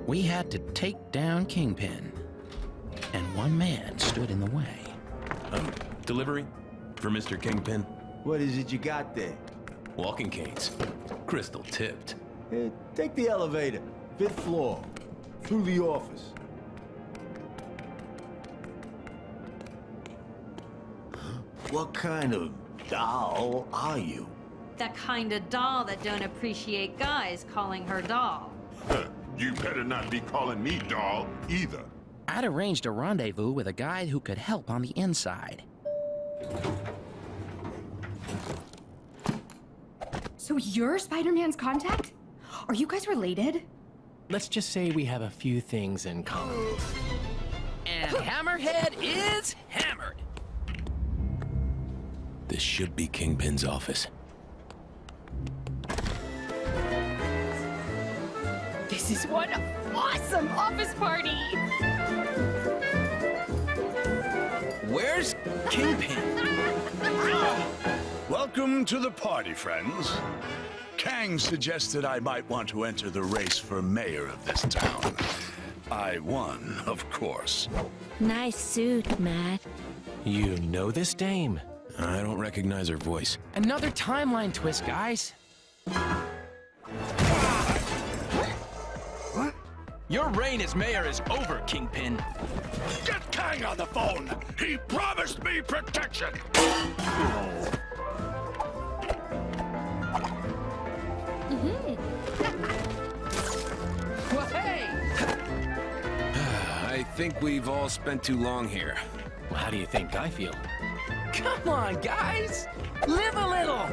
We had to take down Kingpin, and one man stood in the way. Delivery for Mr. Kingpin. What is it you got there? Walking canes. Crystal tipped. Take the elevator. 5th floor. Through the office. What kind of doll are you? That kind of doll that don't appreciate guys calling her doll. You better not be calling me doll either. I'd arranged a rendezvous with a guy who could help on the inside. So you're Spider-Man's contact? Are you guys related? Let's just say we have a few things in common. And Hammerhead is hammered. This should be Kingpin's office. This is one awesome office party! Where's Kingpin? Welcome to the party, friends. Kang suggested I might want to enter the race for mayor of this town. I won, of course. Nice suit, Matt. You know this dame? I don't recognize her voice. Another timeline twist, guys. Your reign as mayor is over, Kingpin. Get Kang on the phone! He promised me protection! Well, hey! I think we've all spent too long here. Well, how do you think I feel? Come on, guys! Live a little!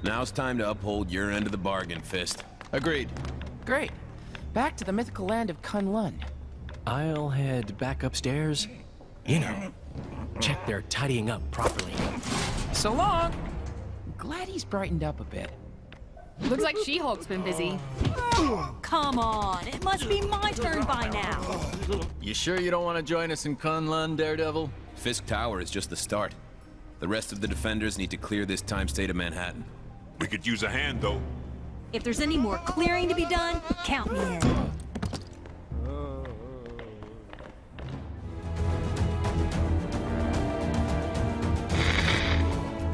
Now it's time to uphold your end of the bargain, Fist. Agreed. Great. Back to the mythical land of Kunlun. I'll head back upstairs. You know, check they're tidying up properly. So long! Glad he's brightened up a bit. Looks like She-Hulk's been busy. Come on, it must be my turn by now. You sure you don't want to join us in Kunlun, Daredevil? Fisk Tower is just the start. The rest of the defenders need to clear this time state of Manhattan. We could use a hand, though. If there's any more clearing to be done, count me in.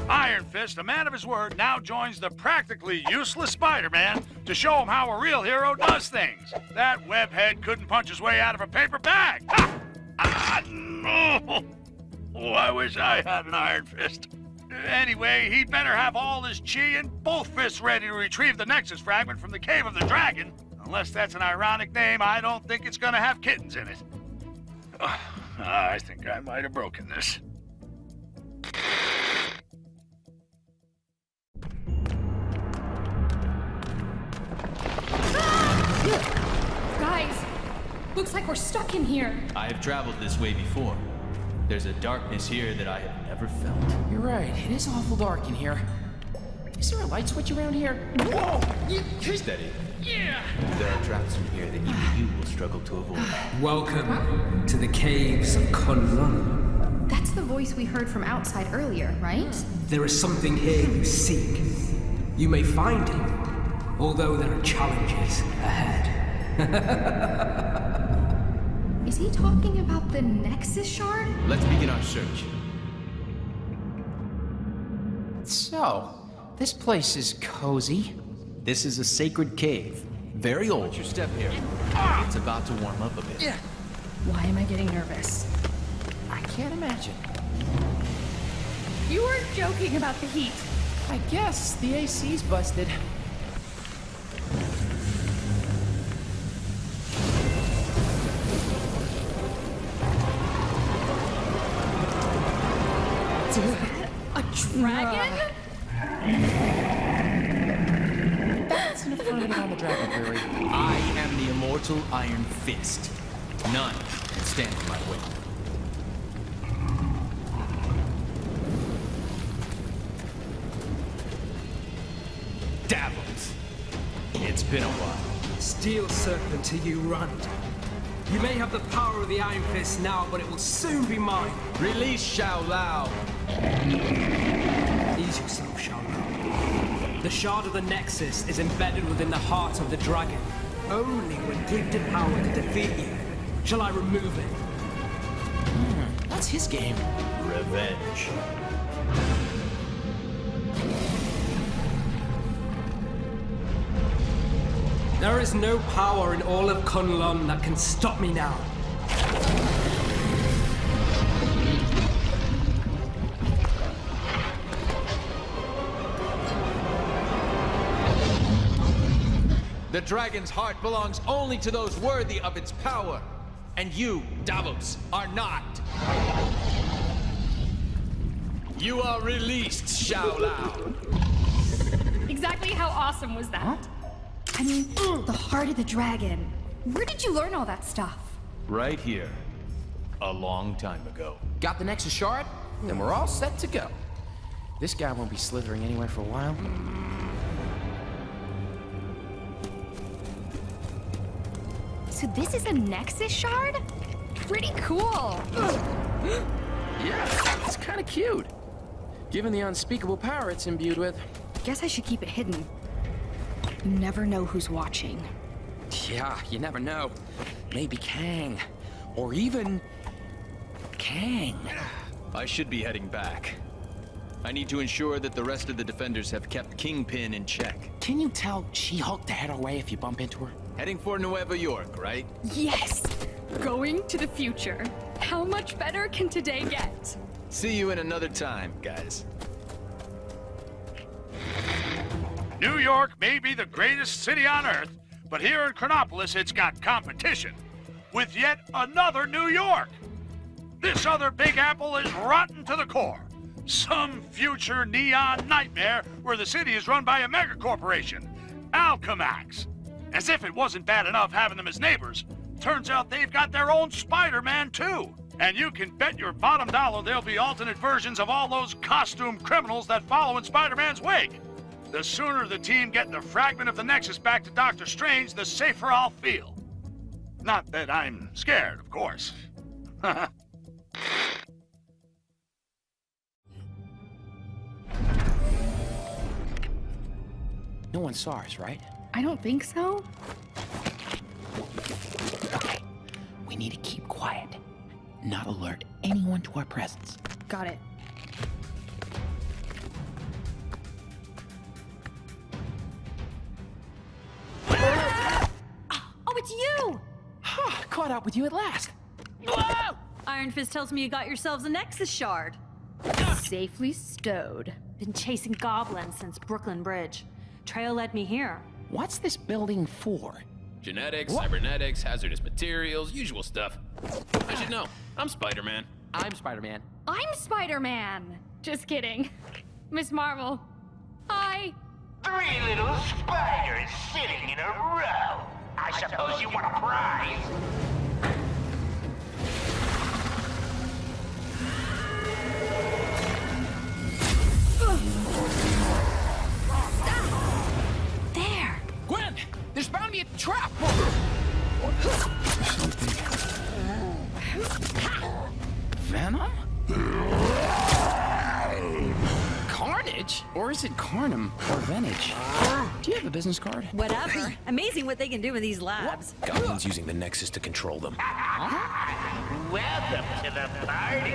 Iron Fist, a man of his word, now joins the practically useless Spider-Man to show him how a real hero does things. That webhead couldn't punch his way out of a paper bag. No. Oh, I wish I had an Iron Fist. Anyway, he'd better have all his chi and both fists ready to retrieve the Nexus fragment from the Cave of the Dragon. Unless that's an ironic name, I don't think it's gonna have kittens in it. I think I might have broken this. Guys, looks like we're stuck in here. I have traveled this way before. There's a darkness here that I have never felt. You're right, it is awful dark in here. Is there a light switch around here? Whoa! Steady. Yeah! There are traps in here that even you will struggle to avoid. Welcome to the caves of Kunlun. That's the voice we heard from outside earlier, right? There is something here you seek. You may find it, although there are challenges ahead. Is he talking about the Nexus shard? Let's begin our search. So, this place is cozy. This is a sacred cave. Very old. Watch your step here. It's about to warm up a bit. Yeah. Why am I getting nervous? I can't imagine. You weren't joking about the heat. I guess the AC's busted. A dragon? That's enough for hitting on the dragon, Prairie. I am the immortal Iron Fist. None can stand in my way. Davos. It's been a while. Steel serpent to you, Rund. You may have the power of the Iron Fist now, but it will soon be mine. Release Shao Lao. Ease yourself, Shao Lao. The shard of the Nexus is embedded within the heart of the dragon. Only when gifted power to defeat you shall I remove it. That's his game. Revenge. There is no power in all of Kunlun that can stop me now. The dragon's heart belongs only to those worthy of its power. And you, Davos, are not. You are released, Shao Lao. Exactly how awesome was that? Huh? I mean, the heart of the dragon. Where did you learn all that stuff? Right here. A long time ago. Got the Nexus shard? Then we're all set to go. This guy won't be slithering anywhere for a while. So this is a Nexus shard? Pretty cool. Yeah, it's kind of cute. Given the unspeakable power it's imbued with. Guess I should keep it hidden. You never know who's watching. Yeah, you never know. Maybe Kang. Or even... Kang. I should be heading back. I need to ensure that the rest of the defenders have kept Kingpin in check. Can you tell She-Hulk to head our way if you bump into her? Heading for Nueva York, right? Yes! Going to the future. How much better can today get? See you in another time, guys. New York may be the greatest city on Earth, but here in Chronopolis it's got competition with yet another New York. This other Big Apple is rotten to the core. Some future neon nightmare where the city is run by a megacorporation, Alchemax. As if it wasn't bad enough having them as neighbors, turns out they've got their own Spider-Man too. And you can bet your bottom dollar there'll be alternate versions of all those costume criminals that follow in Spider-Man's wake. The sooner the team get the fragment of the Nexus back to Doctor Strange, the safer I'll feel. Not that I'm scared, of course. No one saw us, right? I don't think so. Okay, we need to keep quiet. Not alert anyone to our presence. Got it. Oh, it's you! Caught up with you at last. Whoa! Iron Fist tells me you got yourselves a Nexus shard. Safely stowed. Been chasing goblins since Brooklyn Bridge. Trail led me here. What's this building for? Genetics, cybernetics, hazardous materials, usual stuff. I should know. I'm Spider-Man. I'm Spider-Man. I'm Spider-Man. Just kidding. Miss Marvel. Hi. 3 little spiders sitting in a row. I suppose you want a prize. There! Gwen! There's bound to be a trap! Venom? Carnage? Or is it Carnum or Venage? Do you have a business card? Whatever. Amazing what they can do in these labs. Goblin's using the Nexus to control them. Welcome to the party.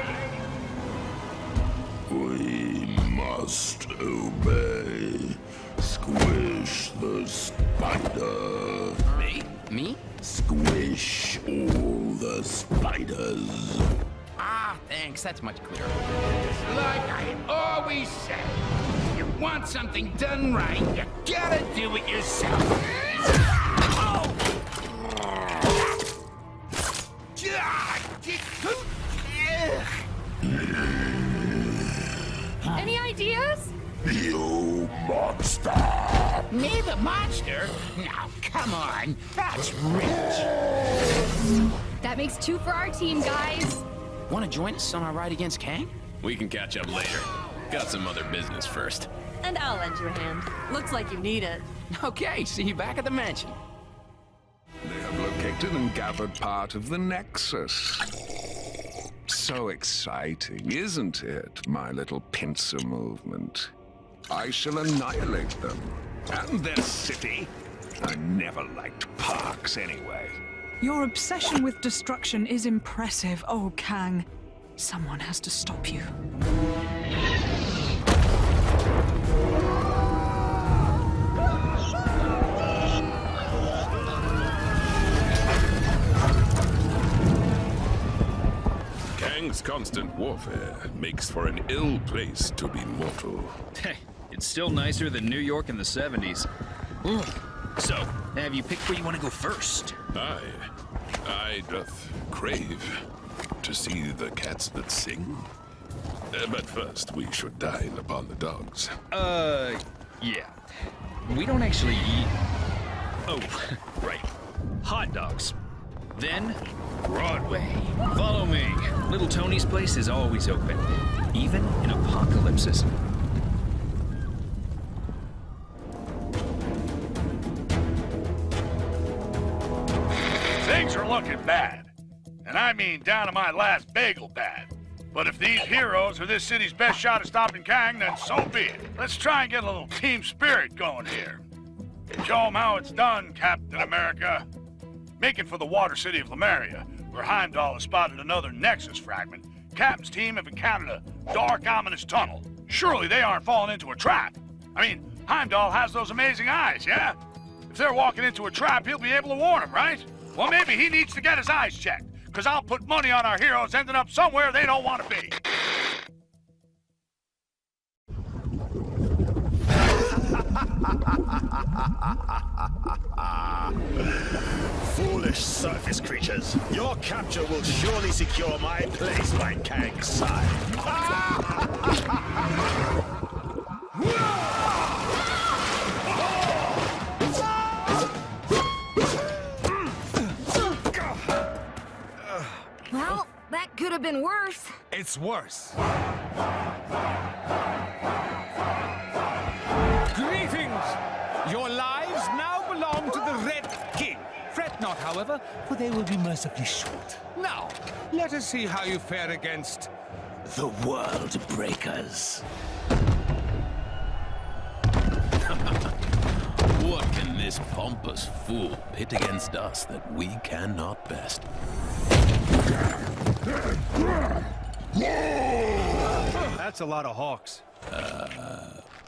We must obey. Squish the spider. Squish all the spiders. Ah, thanks. That's much clearer. Like I always say, you want something done right, you gotta do it yourself. Any ideas? You monster! Me, the monster? Now, come on. That's rich. That makes 2 for our team, guys. Want to join us on our ride against Kang? We can catch up later. Got some other business first. And I'll lend you a hand. Looks like you need it. Okay, see you back at the mansion. They have located and gathered part of the Nexus. So exciting, isn't it, my little pincer movement? I shall annihilate them. And their city. I never liked parks anyway. Your obsession with destruction is impressive, oh Kang. Someone has to stop you. Kang's constant warfare makes for an ill place to be mortal. Hey, it's still nicer than New York in the 70s. So, have you picked where you want to go first? I doth crave to see the cats that sing. But first, we should dine upon the dogs. Yeah. We don't actually eat... Oh, right. Hot dogs. Then, Broadway. Follow me. Little Tony's place is always open, even in apocalypses. Things are looking bad. And I mean down to my last bagel bad. But if these heroes are this city's best shot at stopping Kang, then so be it. Let's try and get a little team spirit going here. Show them how it's done, Captain America. Make it for the water city of Lemuria, where Heimdall has spotted another Nexus fragment. Captain's team have encountered a dark, ominous tunnel. Surely they aren't falling into a trap. I mean, Heimdall has those amazing eyes, yeah? If they're walking into a trap, he'll be able to warn them, right? Well, maybe he needs to get his eyes checked, because I'll put money on our heroes ending up somewhere they don't want to be. Foolish surface creatures. Your capture will surely secure my place by Kang's side. Well, that could have been worse. It's worse. Greetings! Your lives now belong to the Red King. Fret not, however, for they will be mercifully short. Now, let us see how you fare against the World Breakers. What can this pompous fool pit against us that we cannot best? That's a lot of hawks.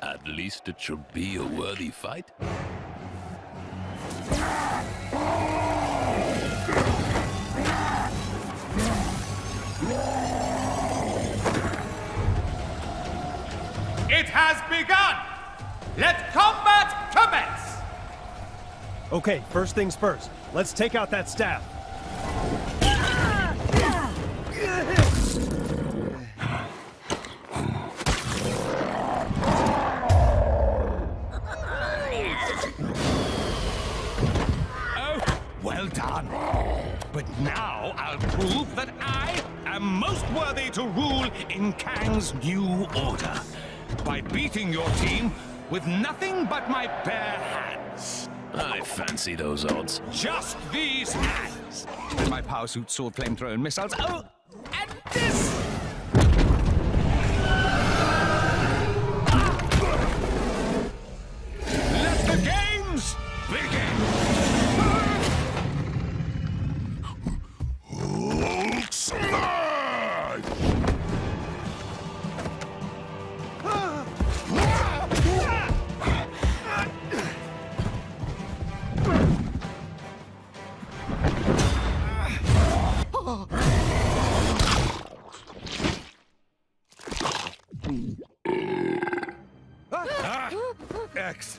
At least it should be a worthy fight. It has begun! Let combat commence! Okay, first things first. Let's take out that staff. Well done. But now I'll prove that I am most worthy to rule in Kang's new order. By beating your team with nothing but my bare hands. I fancy those odds. Just these hands. And my power suit, sword, flamethrower, and missiles. Oh, and this! Let the games begin!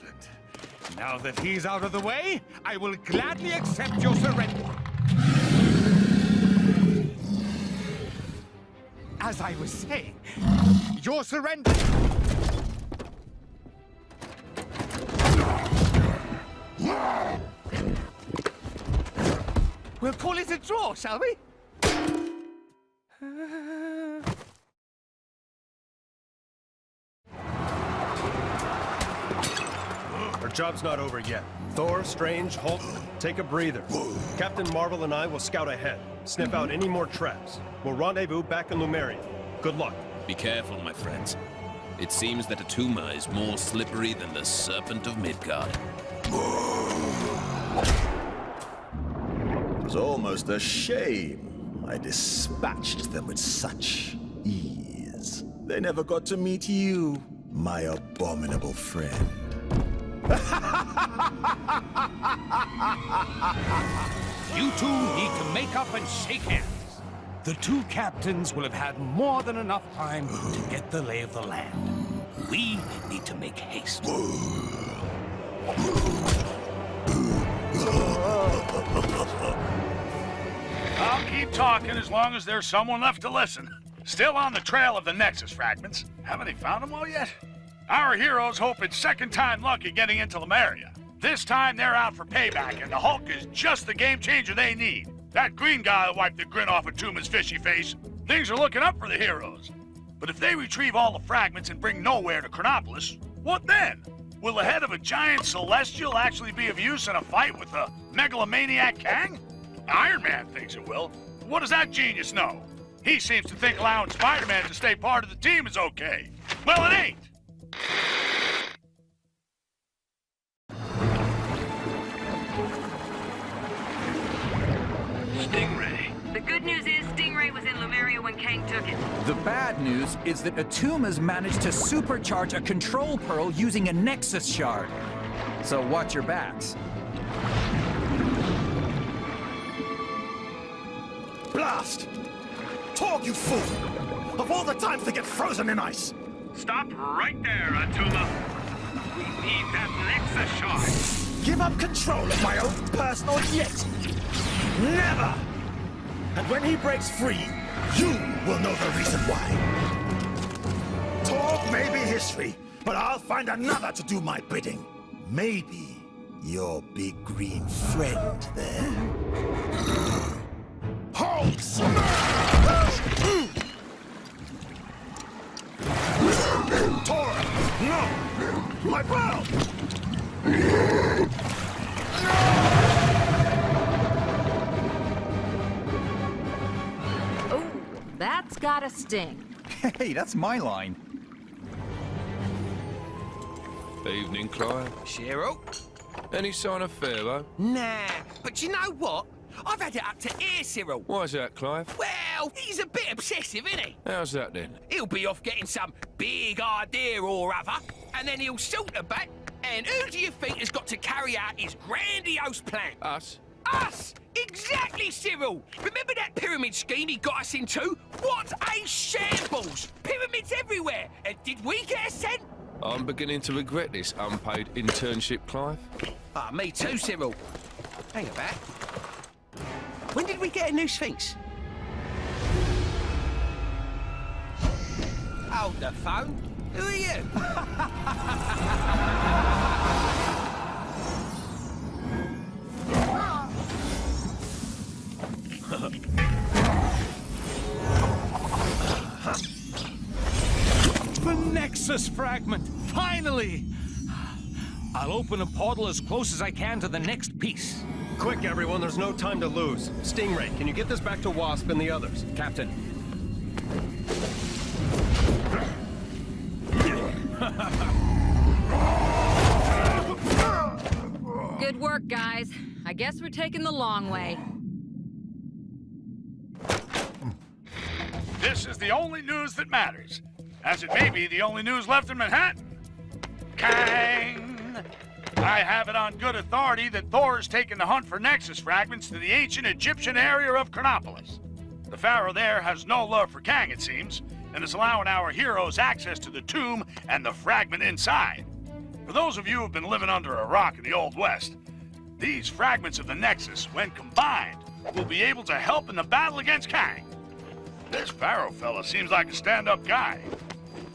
Excellent. Now that he's out of the way, I will gladly accept your surrender. As I was saying, your surrender... We'll call it a draw, shall we? Our job's not over yet. Thor, Strange, Hulk, take a breather. Captain Marvel and I will scout ahead, sniff out any more traps. We'll rendezvous back in Lumeria. Good luck. Be careful, my friends. It seems that Atuma is more slippery than the Serpent of Midgard. It was almost a shame I dispatched them with such ease. They never got to meet you, my abominable friend. You two need to make up and shake hands. The two captains will have had more than enough time to get the lay of the land. We need to make haste. I'll keep talking as long as there's someone left to listen. Still on the trail of the Nexus fragments. Haven't they found them all yet? Our heroes hope it's second time lucky getting into Lemuria. This time they're out for payback, and the Hulk is just the game changer they need. That green guy will wipe the grin off of Tuma's fishy face. Things are looking up for the heroes. But if they retrieve all the fragments and bring nowhere to Chronopolis, what then? Will the head of a giant celestial actually be of use in a fight with the megalomaniac Kang? Iron Man thinks it will. What does that genius know? He seems to think allowing Spider-Man to stay part of the team is okay. Well, it ain't. Stingray. The good news is Stingray was in Lemuria when Kang took it. The bad news is that Atuma's managed to supercharge a control pearl using a Nexus shard. So watch your backs. Blast! Talk, you fool! Of all the times to get frozen in ice! Stop right there, Atuma. We need that Nexus shard. Give up control of my own personal jet! Never! And when he breaks free, you will know the reason why. Talk may be history, but I'll find another to do my bidding. Maybe your big green friend there. Hulk smash! Thor! No! My pal! Oh, that's gotta sting. Hey, that's my line. Evening, Clive. Shiro? Any sign of Pharaoh? Nah, but you know what? I've had it up to here, Cyril. Why's that, Clive? Well, he's a bit obsessive, isn't he? How's that then? He'll be off getting some big idea or other, and then he'll saunter back, and who do you think has got to carry out his grandiose plan? Us? Us! Exactly, Cyril! Remember that pyramid scheme he got us into? What a shambles! Pyramids everywhere! And did we get a cent? I'm beginning to regret this unpaid internship, Clive. Ah, me too, Cyril. Hang about. When did we get a new Sphinx? Hold the phone. Who are you? The Nexus fragment! Finally! I'll open a portal as close as I can to the next piece. Quick, everyone, there's no time to lose. Stingray, can you get this back to Wasp and the others? Captain. Good work, guys. I guess we're taking the long way. This is the only news that matters, as it may be the only news left in Manhattan. Kang! I have it on good authority that Thor has taken the hunt for Nexus fragments to the ancient Egyptian area of Chronopolis. The Pharaoh there has no love for Kang, it seems, and is allowing our heroes access to the tomb and the fragment inside. For those of you who've been living under a rock in the Old West, these fragments of the Nexus, when combined, will be able to help in the battle against Kang. This Pharaoh fella seems like a stand-up guy.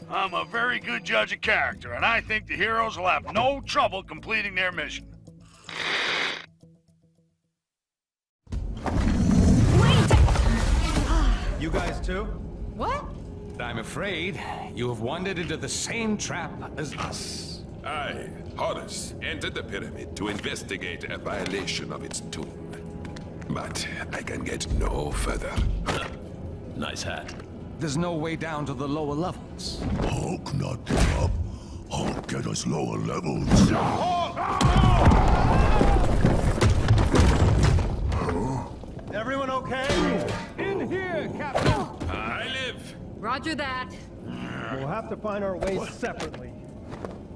I'm a very good judge of character, and I think the heroes will have no trouble completing their mission. You guys too? What? I'm afraid you have wandered into the same trap as us. I, Horus, entered the pyramid to investigate a violation of its tomb. But I can get no further. Nice hat. There's no way down to the lower levels. Hulk not get up. Hulk get us lower levels. Everyone okay? In here, Captain! I live. Roger that. We'll have to find our ways separately.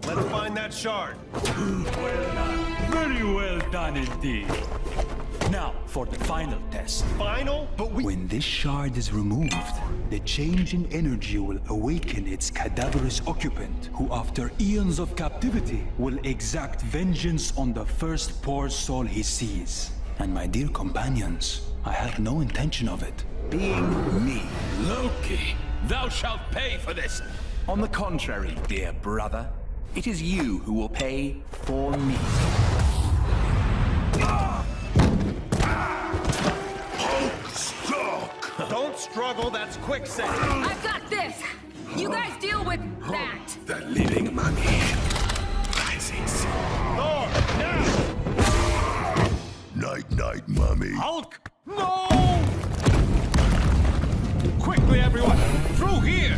Let's find that shard. Very well done indeed. Now, for the final test. Final? But when this shard is removed, the change in energy will awaken its cadaverous occupant, who after eons of captivity will exact vengeance on the first poor soul he sees. And my dear companions, I have no intention of it being me. Loki, thou shalt pay for this. On the contrary, dear brother, it is you who will pay for me. Don't struggle, that's quicksand. I've got this. You guys deal with that. The living mummy rises. Thor, now! Night, night, mummy. Hulk! No! Quickly, everyone! Through here!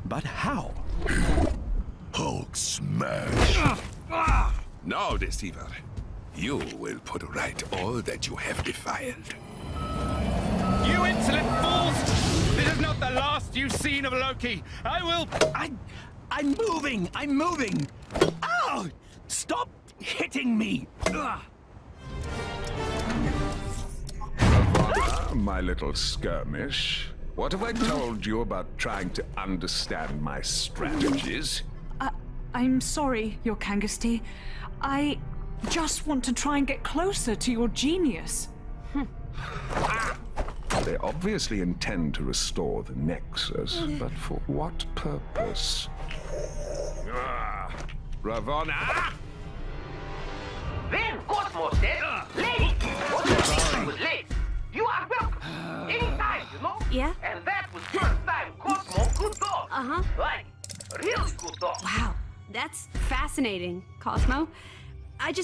But how? Hulk smash. Now, deceiver, you will put right all that you have defiled. You insolent fools! This is not the last you've seen of Loki. I'm moving! I'm moving! Ow! Stop hitting me! My little skirmish. What have I told you about trying to understand my strategies? I'm sorry, Your Kangasty. I just want to try and get closer to your genius. They obviously intend to restore the Nexus, but for what purpose? Ravonna? Then Cosmos said, late! What the thing was late? You are welcome. Anytime, you know? Yeah? And that was first time Cosmo could talk. Uh-huh. Like, really good talk. Wow, that's fascinating, Cosmo. I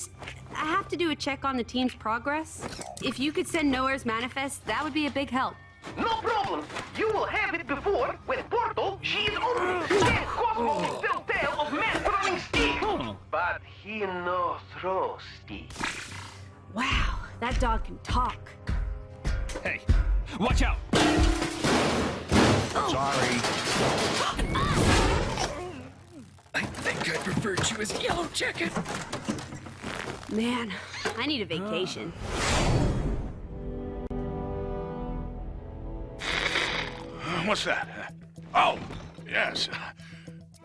have to do a check on the team's progress. If you could send Noah's manifest, that would be a big help. No problem. You will have it before, when Portal, she is opening. Then Cosmo can still tell of man throwing sticks. But he no throw sticks. Wow, that dog can talk. Hey, watch out! Sorry. I think I preferred you as Yellow Jacket. Man, I need a vacation. What's that? Oh, yes.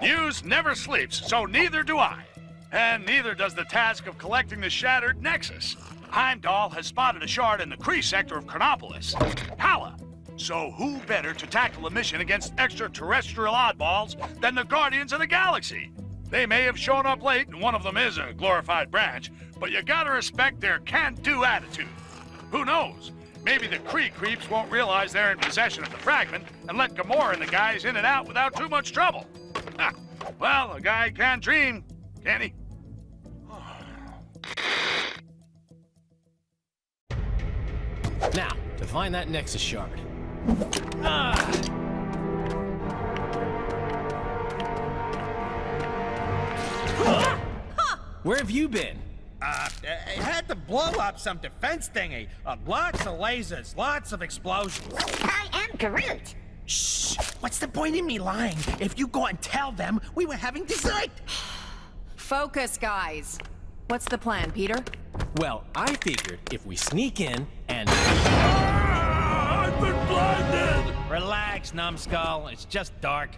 News never sleeps, so neither do I. And neither does the task of collecting the shattered Nexus. Heimdall has spotted a shard in the Kree sector of Chronopolis. Hala! So who better to tackle a mission against extraterrestrial oddballs than the Guardians of the Galaxy? They may have shown up late, and one of them is a glorified branch, but you gotta respect their can-do attitude. Who knows? Maybe the Kree creeps won't realize they're in possession of the fragment and let Gamora and the guys in and out without too much trouble. Well, a guy can dream, can't he? Now, to find that Nexus shard. Where have you been? It had to blow up some defense thingy. Lots of lasers, lots of explosions. I am Groot. Shh! What's the point in me lying? If you go and tell them we were having dessert. Focus, guys. What's the plan, Peter? Well, I figured if we sneak in and... I've been blinded! Relax, numbskull. It's just dark.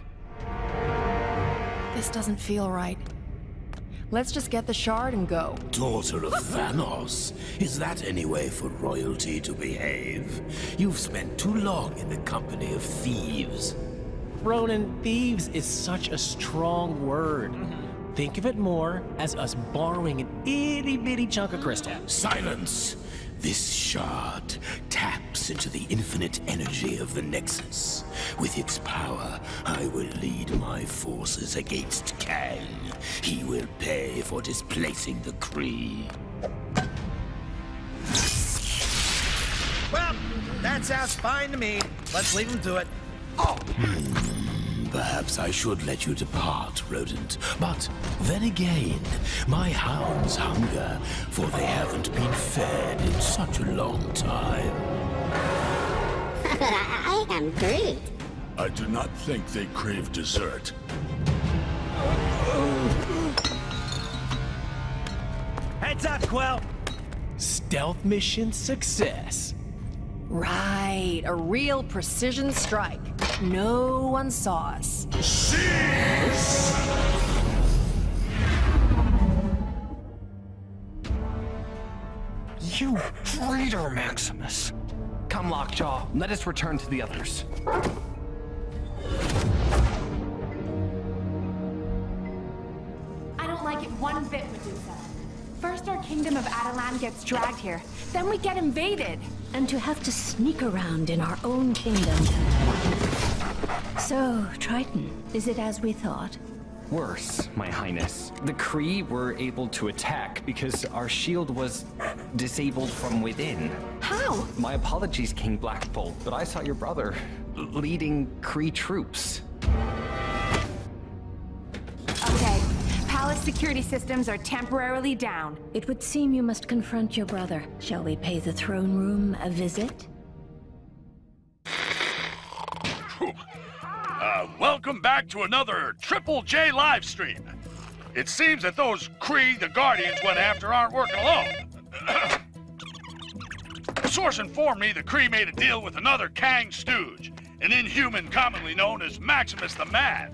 This doesn't feel right. Let's just get the shard and go. Daughter of Thanos, is that any way for royalty to behave? You've spent too long in the company of thieves. Ronan, thieves is such a strong word. Think of it more as us borrowing an itty-bitty chunk of crystal. Silence! This shard taps into the infinite energy of the Nexus. With its power, I will lead my forces against Kang. He will pay for displacing the Kree. Well, that sounds fine to me. Let's leave him to it. Perhaps I should let you depart, rodent. But then again, my hounds hunger, for they haven't been fed in such a long time. I am Groot. I do not think they crave dessert. Heads up, Quill. Stealth mission success. Right, a real precision strike. No one saw us. You traitor, Maximus! Come, Lockjaw, let us return to the others. I don't like it one bit, Medusa. First our kingdom of Adelan gets dragged here, then we get invaded. And to have to sneak around in our own kingdom. So, Triton, is it as we thought? Worse, my highness. The Kree were able to attack because our shield was disabled from within. How? My apologies, King Black Bolt, but I saw your brother leading Kree troops. Okay, palace security systems are temporarily down. It would seem you must confront your brother. Shall we pay the throne room a visit? Welcome back to another Triple J live stream. It seems that those Kree the Guardians went after aren't working alone. A source informed me the Kree made a deal with another Kang stooge, an inhuman commonly known as Maximus the Mad.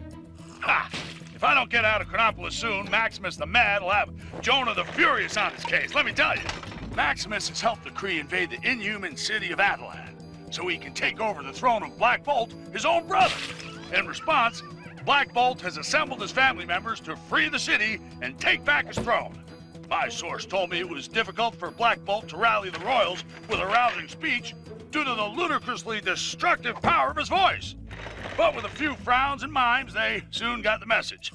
Ha! If I don't get out of Chronopolis soon, Maximus the Mad will have Jonah the Furious on his case, let me tell you. Maximus has helped the Kree invade the inhuman city of Adelan, so he can take over the throne of Black Bolt, his own brother. In response, Black Bolt has assembled his family members to free the city and take back his throne. My source told me it was difficult for Black Bolt to rally the royals with a rousing speech due to the ludicrously destructive power of his voice. But with a few frowns and mimes, they soon got the message.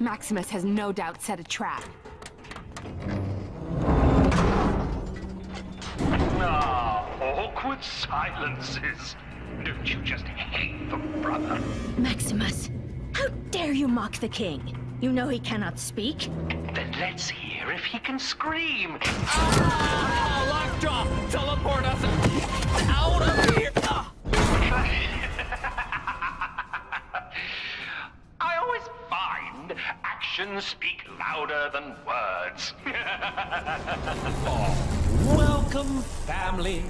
Maximus has no doubt set a trap. Awkward silences. Don't you just hate the brother? Maximus, how dare you mock the king? You know he cannot speak. Then let's hear if he can scream. Lockjaw, teleport us out of here! I always find actions speak louder than words. Welcome, family,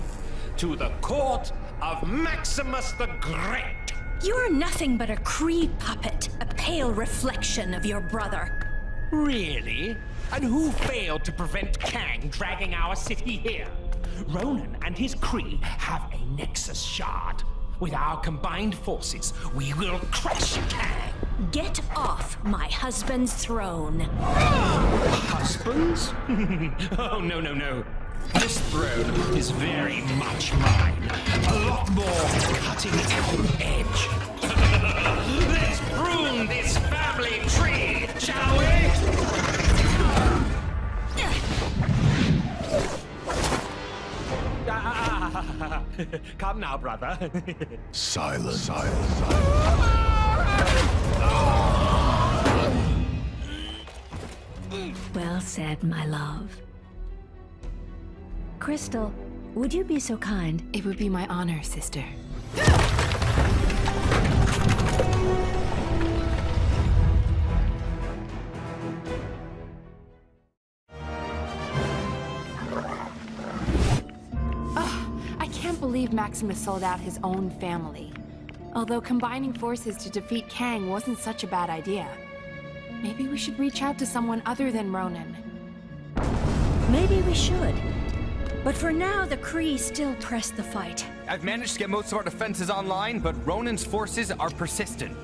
to the court of Maximus the Great. You're nothing but a Kree puppet, a pale reflection of your brother. Really? And who failed to prevent Kang dragging our city here? Ronan and his Kree have a Nexus shard. With our combined forces, we will crush Kang. Get off my husband's throne. Husbands? Oh, no, no, no. This throne is very much mine. A lot more cutting edge. Let's prune this family tree, shall we? Come now, brother. Silence. Well said, my love. Crystal, would you be so kind? It would be my honor, sister. believe Maximus sold out his own family. Although combining forces to defeat Kang wasn't such a bad idea. Maybe we should reach out to someone other than Ronan. Maybe we should. But for now, the Kree still press the fight. I've managed to get most of our defenses online, but Ronan's forces are persistent.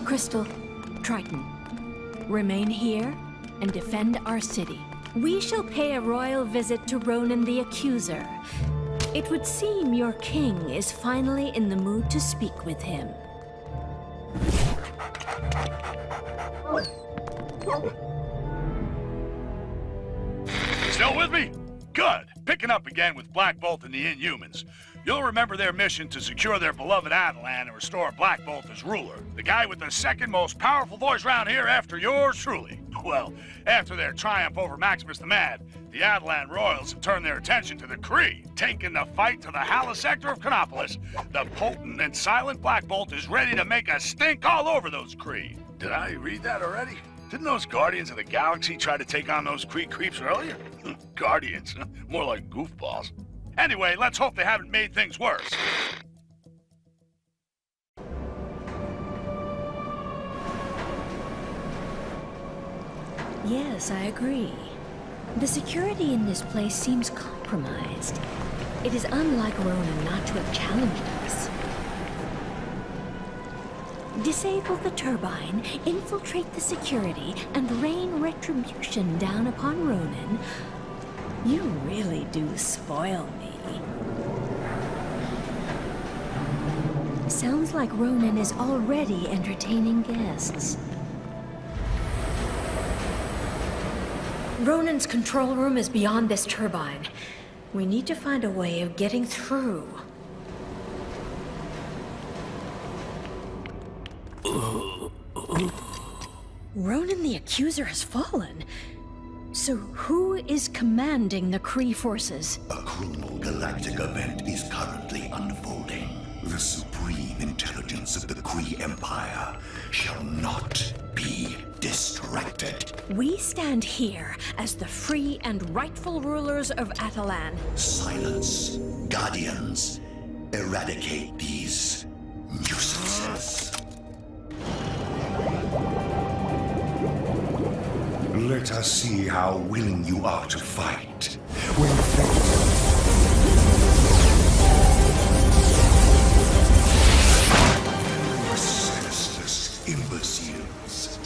Crystal, Triton, remain here and defend our city. We shall pay a royal visit to Ronan the Accuser. It would seem your king is finally in the mood to speak with him. Still with me? Good. Picking up again with Black Bolt and the Inhumans. You'll remember their mission to secure their beloved Attilan and restore Black Bolt as ruler. The guy with the second most powerful voice round here after yours truly. Well, after their triumph over Maximus the Mad, the Attilan royals have turned their attention to the Kree, taking the fight to the Hala sector of Chronopolis. The potent and silent Black Bolt is ready to make a stink all over those Kree. Did I read that already? Didn't those Guardians of the Galaxy try to take on those Kree creeps earlier? Guardians, more like goofballs. Anyway, let's hope they haven't made things worse. Yes, I agree. The security in this place seems compromised. It is unlike Ronan not to have challenged us. Disable the turbine, infiltrate the security, and rain retribution down upon Ronan. You really do spoil me. Sounds like Ronan is already entertaining guests. Ronan's control room is beyond this turbine. We need to find a way of getting through. Ronan the Accuser has fallen. So who is commanding the Kree forces? A cruel galactic event is currently unfolding. The supreme intelligence of the Kree Empire shall not be distracted. We stand here as the free and rightful rulers of Attilan. Silence, Guardians. Eradicate these nuisances. Let us see how willing you are to fight. When senseless imbeciles.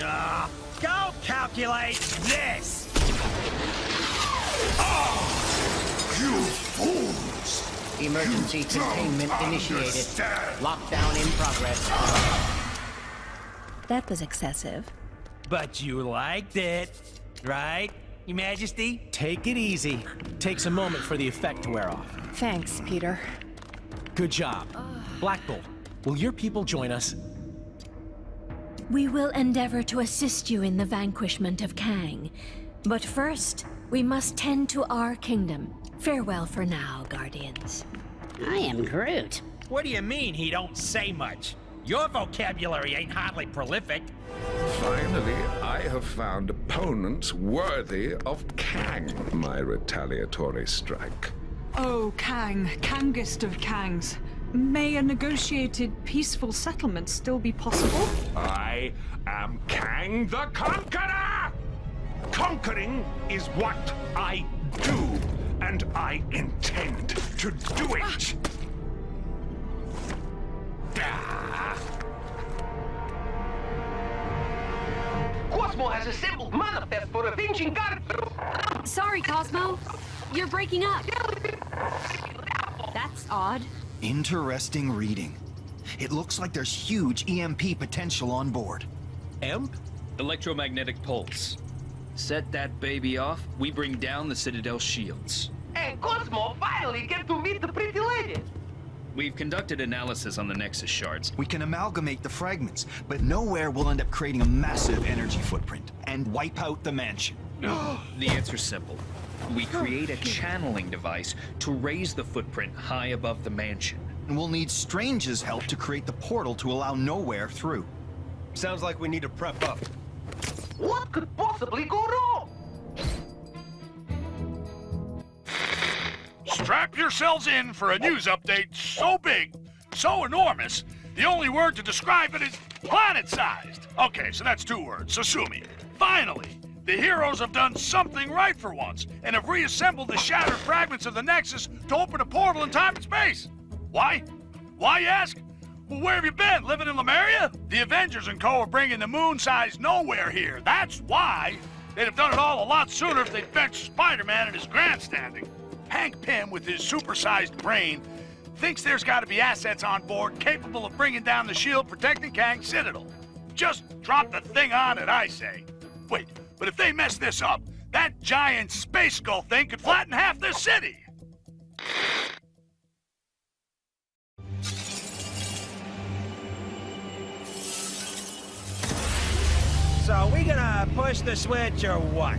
Go calculate this! You fools! Emergency containment initiated. Lockdown in progress. That was excessive. But you liked it, right, Your Majesty? Take it easy. Takes a moment for the effect to wear off. Thanks, Peter. Good job. Black Bolt, will your people join us? We will endeavor to assist you in the vanquishment of Kang. But first, we must tend to our kingdom. Farewell for now, Guardians. I am Groot. What do you mean he don't say much? Your vocabulary ain't hardly prolific. Finally, I have found opponents worthy of Kang, my retaliatory strike. Oh, Kang, Kangest of Kangs. May a negotiated peaceful settlement still be possible? I am Kang the Conqueror! Conquering is what I do, and I intend to do it! Cosmo has assembled manifest for avenging God. Sorry, Cosmo. You're breaking up. That's odd. Interesting reading. It looks like there's huge EMP potential on board. EMP? Electromagnetic pulse. Set that baby off, we bring down the Citadel's shields. And Cosmo finally get to meet the pretty lady. We've conducted analysis on the Nexus shards. We can amalgamate the fragments, but nowhere we'll end up creating a massive energy footprint and wipe out the mansion. The answer's simple. We create a channeling device to raise the footprint high above the mansion. And we'll need Strange's help to create the portal to allow Nowhere through. Sounds like we need to prep up. What could possibly go wrong? Strap yourselves in for a news update so big, so enormous, the only word to describe it is planet-sized. Okay, so that's 2 words, Sasumi. Finally, the heroes have done something right for once and have reassembled the shattered fragments of the Nexus to open a portal in time and space. Why? Why, you ask? Well, where have you been? Living in Lemuria? The Avengers and co. are bringing the moon-sized nowhere here. That's why. They'd have done it all a lot sooner if they'd benched Spider-Man at his grandstanding. Hank Pym, with his supersized brain, thinks there's got to be assets on board capable of bringing down the shield protecting Kang's Citadel. Just drop the thing on it, I say. Wait, but if they mess this up, that giant space skull thing could flatten half this city! So we gonna push the switch or what?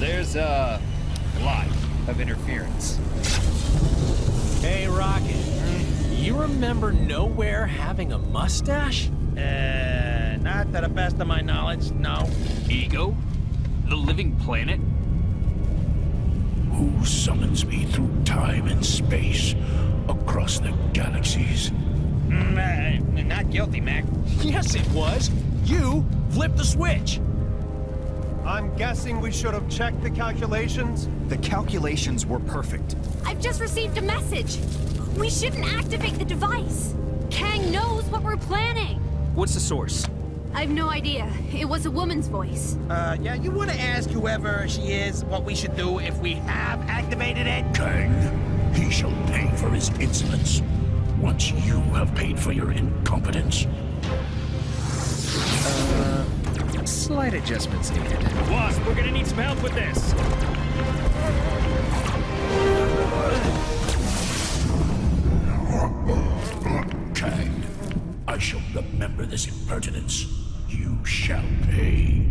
There's a lot of interference. Hey, Rocket. You remember Nowhere having a mustache? Not to the best of my knowledge, no. Ego? The living planet? Who summons me through time and space, across the galaxies? Not guilty, Mac. Yes, it was. You flipped the switch. I'm guessing we should have checked the calculations? The calculations were perfect. I've just received a message. We shouldn't activate the device. Kang knows what we're planning. What's the source? I have no idea. It was a woman's voice. Yeah, you wanna ask whoever she is what we should do if we have activated it? Kang, he shall pay for his insolence, once you have paid for your incompetence. Slight adjustments needed. Wasp, we're gonna need some help with this. Kang, I shall remember this impertinence. You shall pay.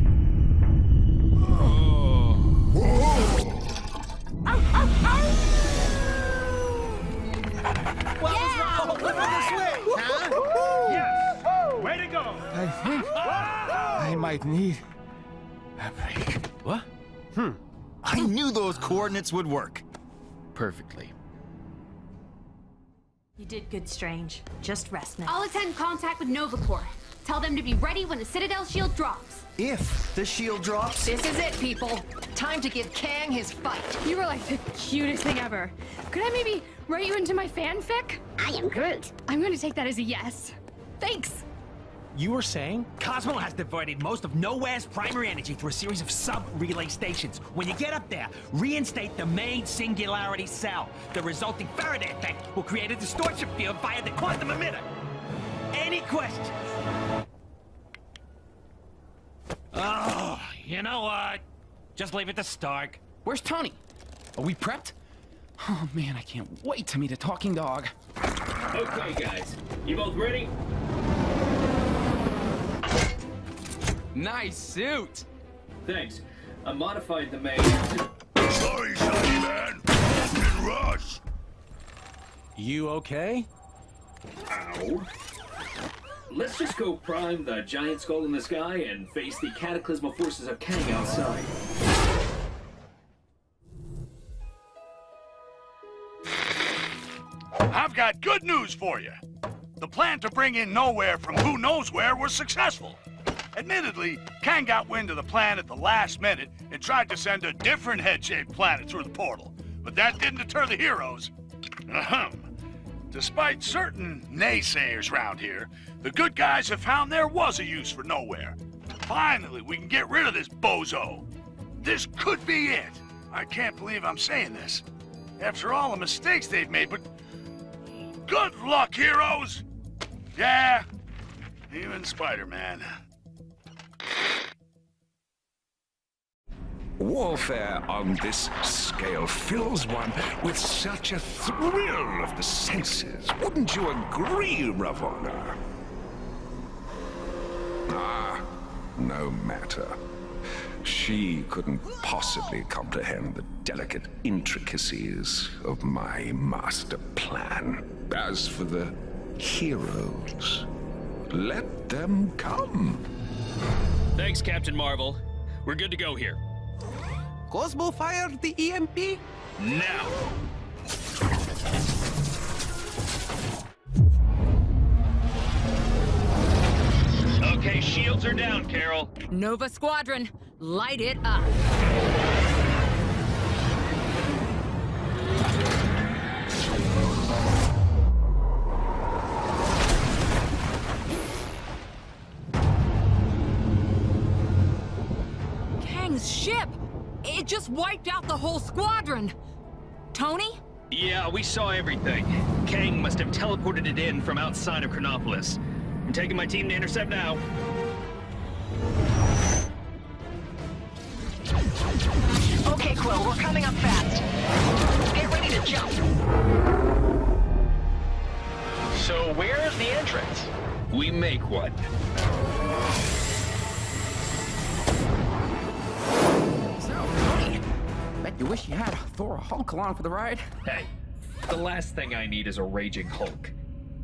What was wrong with the switch, huh? Yes! Way to go! I think I might need a break. What? I knew those coordinates would work. Perfectly. You did good, Strange. Just rest now. I'll attend contact with Nova Corps. Tell them to be ready when the Citadel shield drops. If the shield drops... This is it, people. Time to give Kang his fight. You were like the cutest thing ever. Could I maybe write you into my fanfic? I am Groot. I'm going to take that as a yes. Thanks. You were saying? Cosmo has diverted most of Nowhere's primary energy through a series of sub-relay stations. When you get up there, reinstate the main singularity cell. The resulting Faraday effect will create a distortion field via the quantum emitter. Any questions? Oh, you know what? Just leave it to Stark. Where's Tony? Are we prepped? Oh man, I can't wait to meet a talking dog. Okay, guys. You both ready? Nice suit! Thanks. I modified the main... Sorry, Sonny Man. In rush. You okay? Ow. Let's just go prime the giant skull in the sky and face the cataclysmal forces of Kang outside. I've got good news for you. The plan to bring in Nowhere from who knows where was successful. Admittedly, Kang got wind of the plan at the last minute and tried to send a different head-shaped planet through the portal. But that didn't deter the heroes. Ahem. Despite certain naysayers round here, the good guys have found there was a use for Nowhere. Finally, we can get rid of this bozo. This could be it. I can't believe I'm saying this. After all the mistakes they've made, but... Good luck, heroes! Yeah, even Spider-Man. Warfare on this scale fills one with such a thrill of the senses. Wouldn't you agree, Ravonna? Ah, no matter. She couldn't possibly comprehend the delicate intricacies of my master plan. As for the heroes, Let them come. Thanks, Captain Marvel. We're good to go here. Cosmo fired the EMP? Now! Okay, shields are down, Carol. Nova Squadron, light it up. Kang's ship! It just wiped out the whole squadron! Tony? Yeah, we saw everything. Kang must have teleported it in from outside of Chronopolis. I'm taking my team to intercept now. Okay, Quill, we're coming up fast. Get ready to jump. So where's the entrance? We make one. So, Tony, bet you wish you had Thor Hulk along for the ride. Hey, the last thing I need is a raging Hulk.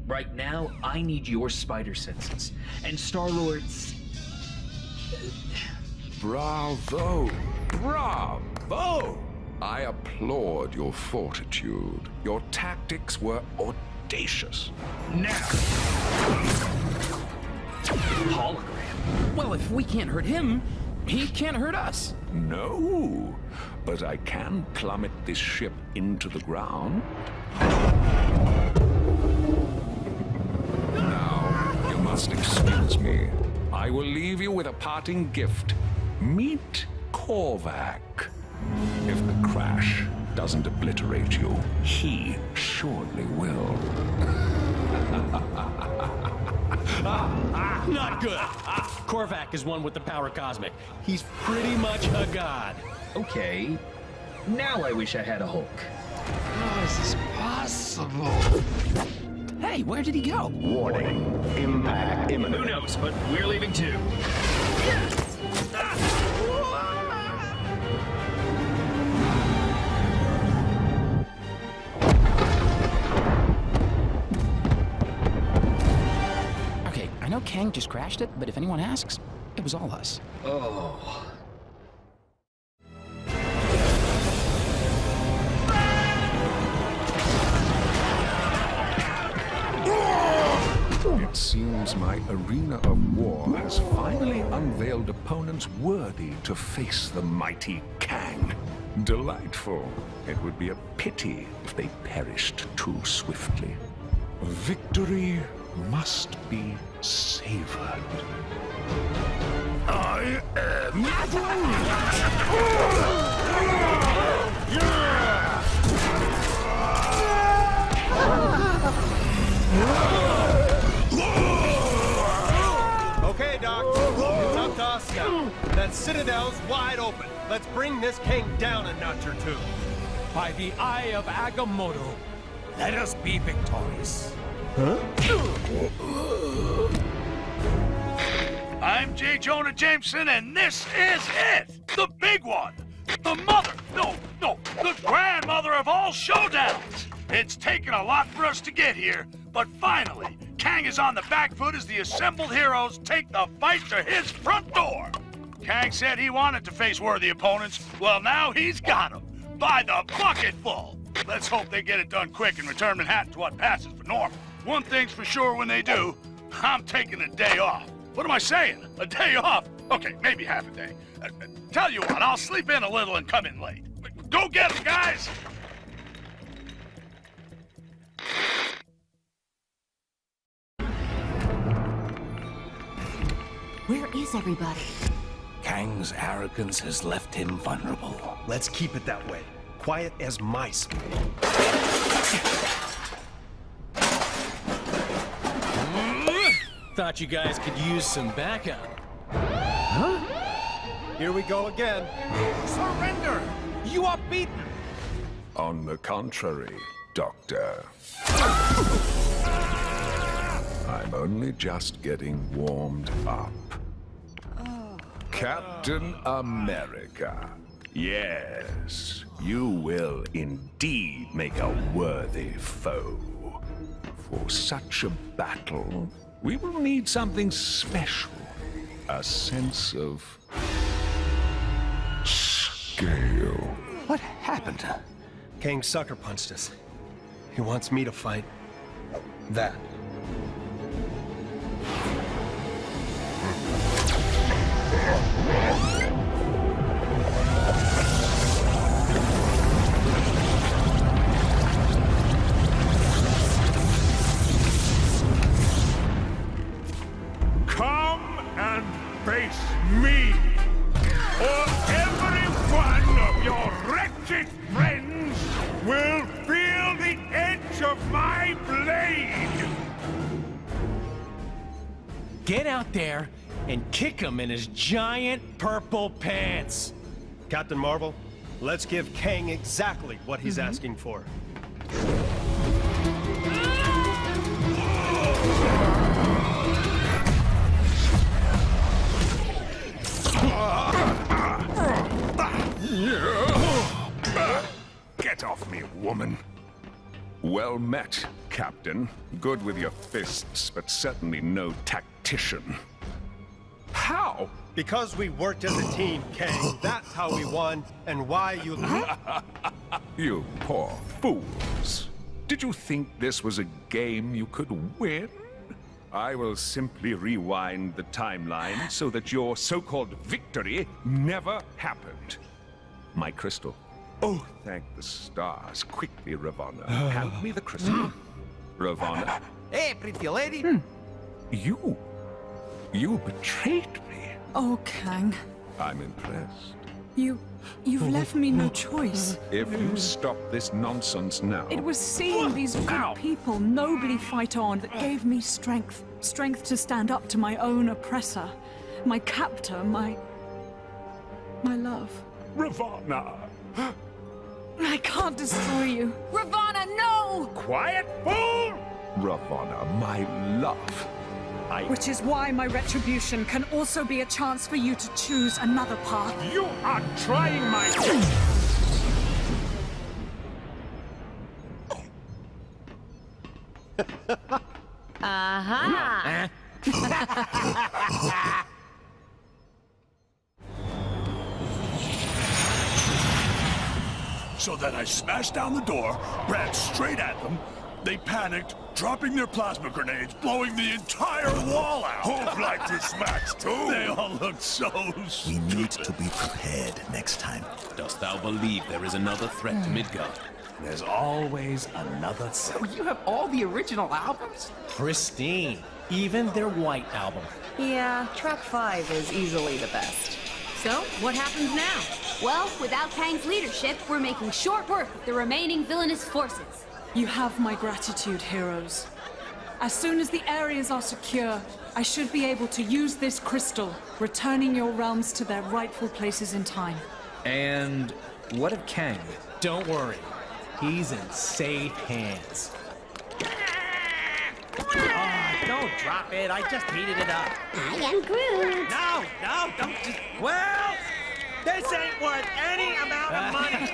Right now, I need your spider senses. And Star-Lord's... Bravo! Bravo! I applaud your fortitude. Your tactics were audacious. Now! Hologram. Well, if we can't hurt him, he can't hurt us. No, but I can plummet this ship into the ground. Now, you must excuse me. I will leave you with a parting gift. Meet Korvac. If the crash doesn't obliterate you, he surely will. Not good. Korvac is one with the power cosmic. He's pretty much a god. Okay. Now I wish I had a Hulk. How is this possible? Hey, where did he go? Warning. Impact imminent. Who knows, but we're leaving too. Okay, I know Kang just crashed it, but if anyone asks, it was all us. Oh. It seems my arena of war has finally unveiled opponents worthy to face the mighty Kang. Delightful. It would be a pity if they perished too swiftly. Victory must be savored. I am Okay, Doc. It's up to us now. That Citadel's wide open. Let's bring this king down a notch or two. By the eye of Agamotto, let us be victorious. I'm J. Jonah Jameson, and this is it! The big one! The mother, the grandmother of all showdowns! It's taken a lot for us to get here, but finally, Kang is on the back foot as the assembled heroes take the fight to his front door. Kang said he wanted to face worthy opponents. Well, now he's got them. By the bucketful. Let's hope they get it done quick and return Manhattan to what passes for normal. One thing's for sure when they do, I'm taking a day off. What am I saying? A day off? Okay, maybe half a day. Tell you what, I'll sleep in a little and come in late. Go get them, guys! Where is everybody? Kang's arrogance has left him vulnerable. Let's keep it that way. Quiet as mice. Thought you guys could use some backup. Huh? Here we go again. Surrender! You are beaten! On the contrary, Doctor. I'm only just getting warmed up. Captain America. Yes, you will indeed make a worthy foe. For such a battle, We will need something special. A sense of scale. What happened? Kang sucker punched us. He wants me to fight that. Come and face me, or every one of your wretched friends will feel the edge of my blade! Get out there and kick him in his giant purple pants. Captain Marvel, let's give Kang exactly what he's asking for. Get off me, woman. Well met, Captain. Good with your fists, but certainly no tactician. How? Because we worked as a team, Kang. That's how we won, and why you... You poor fools. Did you think this was a game you could win? I will simply rewind the timeline so that your so-called victory never happened. My crystal. Oh, thank the stars. Quickly, Ravonna. Hand me the crystal. Ravonna. Hey, pretty lady. You betrayed me. Oh, Kang. I'm impressed. You've left me no choice. If you stop this nonsense now... It was seeing these good people nobly fight on that gave me strength. Strength to stand up to my own oppressor. My captor, my love. Ravonna! I can't destroy you. Ravonna, no! Quiet, fool! Ravonna, my love. Which is why my retribution can also be a chance for you to choose another path. You are trying my... Aha! So then I smashed down the door, ran straight at them. They panicked, dropping their plasma grenades, blowing the entire wall out. Who'd like to smash too? They all looked so stupid. We need to be prepared next time. Dost thou believe there is another threat to Midgard? There's always another So you have all the original albums? Pristine. Even their White album. Yeah, track 5 is easily the best. So, what happens now? Well, without Kang's leadership, we're making short work of the remaining villainous forces. You have my gratitude, heroes. As soon as the areas are secure, I should be able to use this crystal, returning your realms to their rightful places in time. And what of Kang? Don't worry. He's in safe hands. Oh, don't drop it. I just heated it up. I am Groot. No, don't just... Well, this ain't worth any amount of money.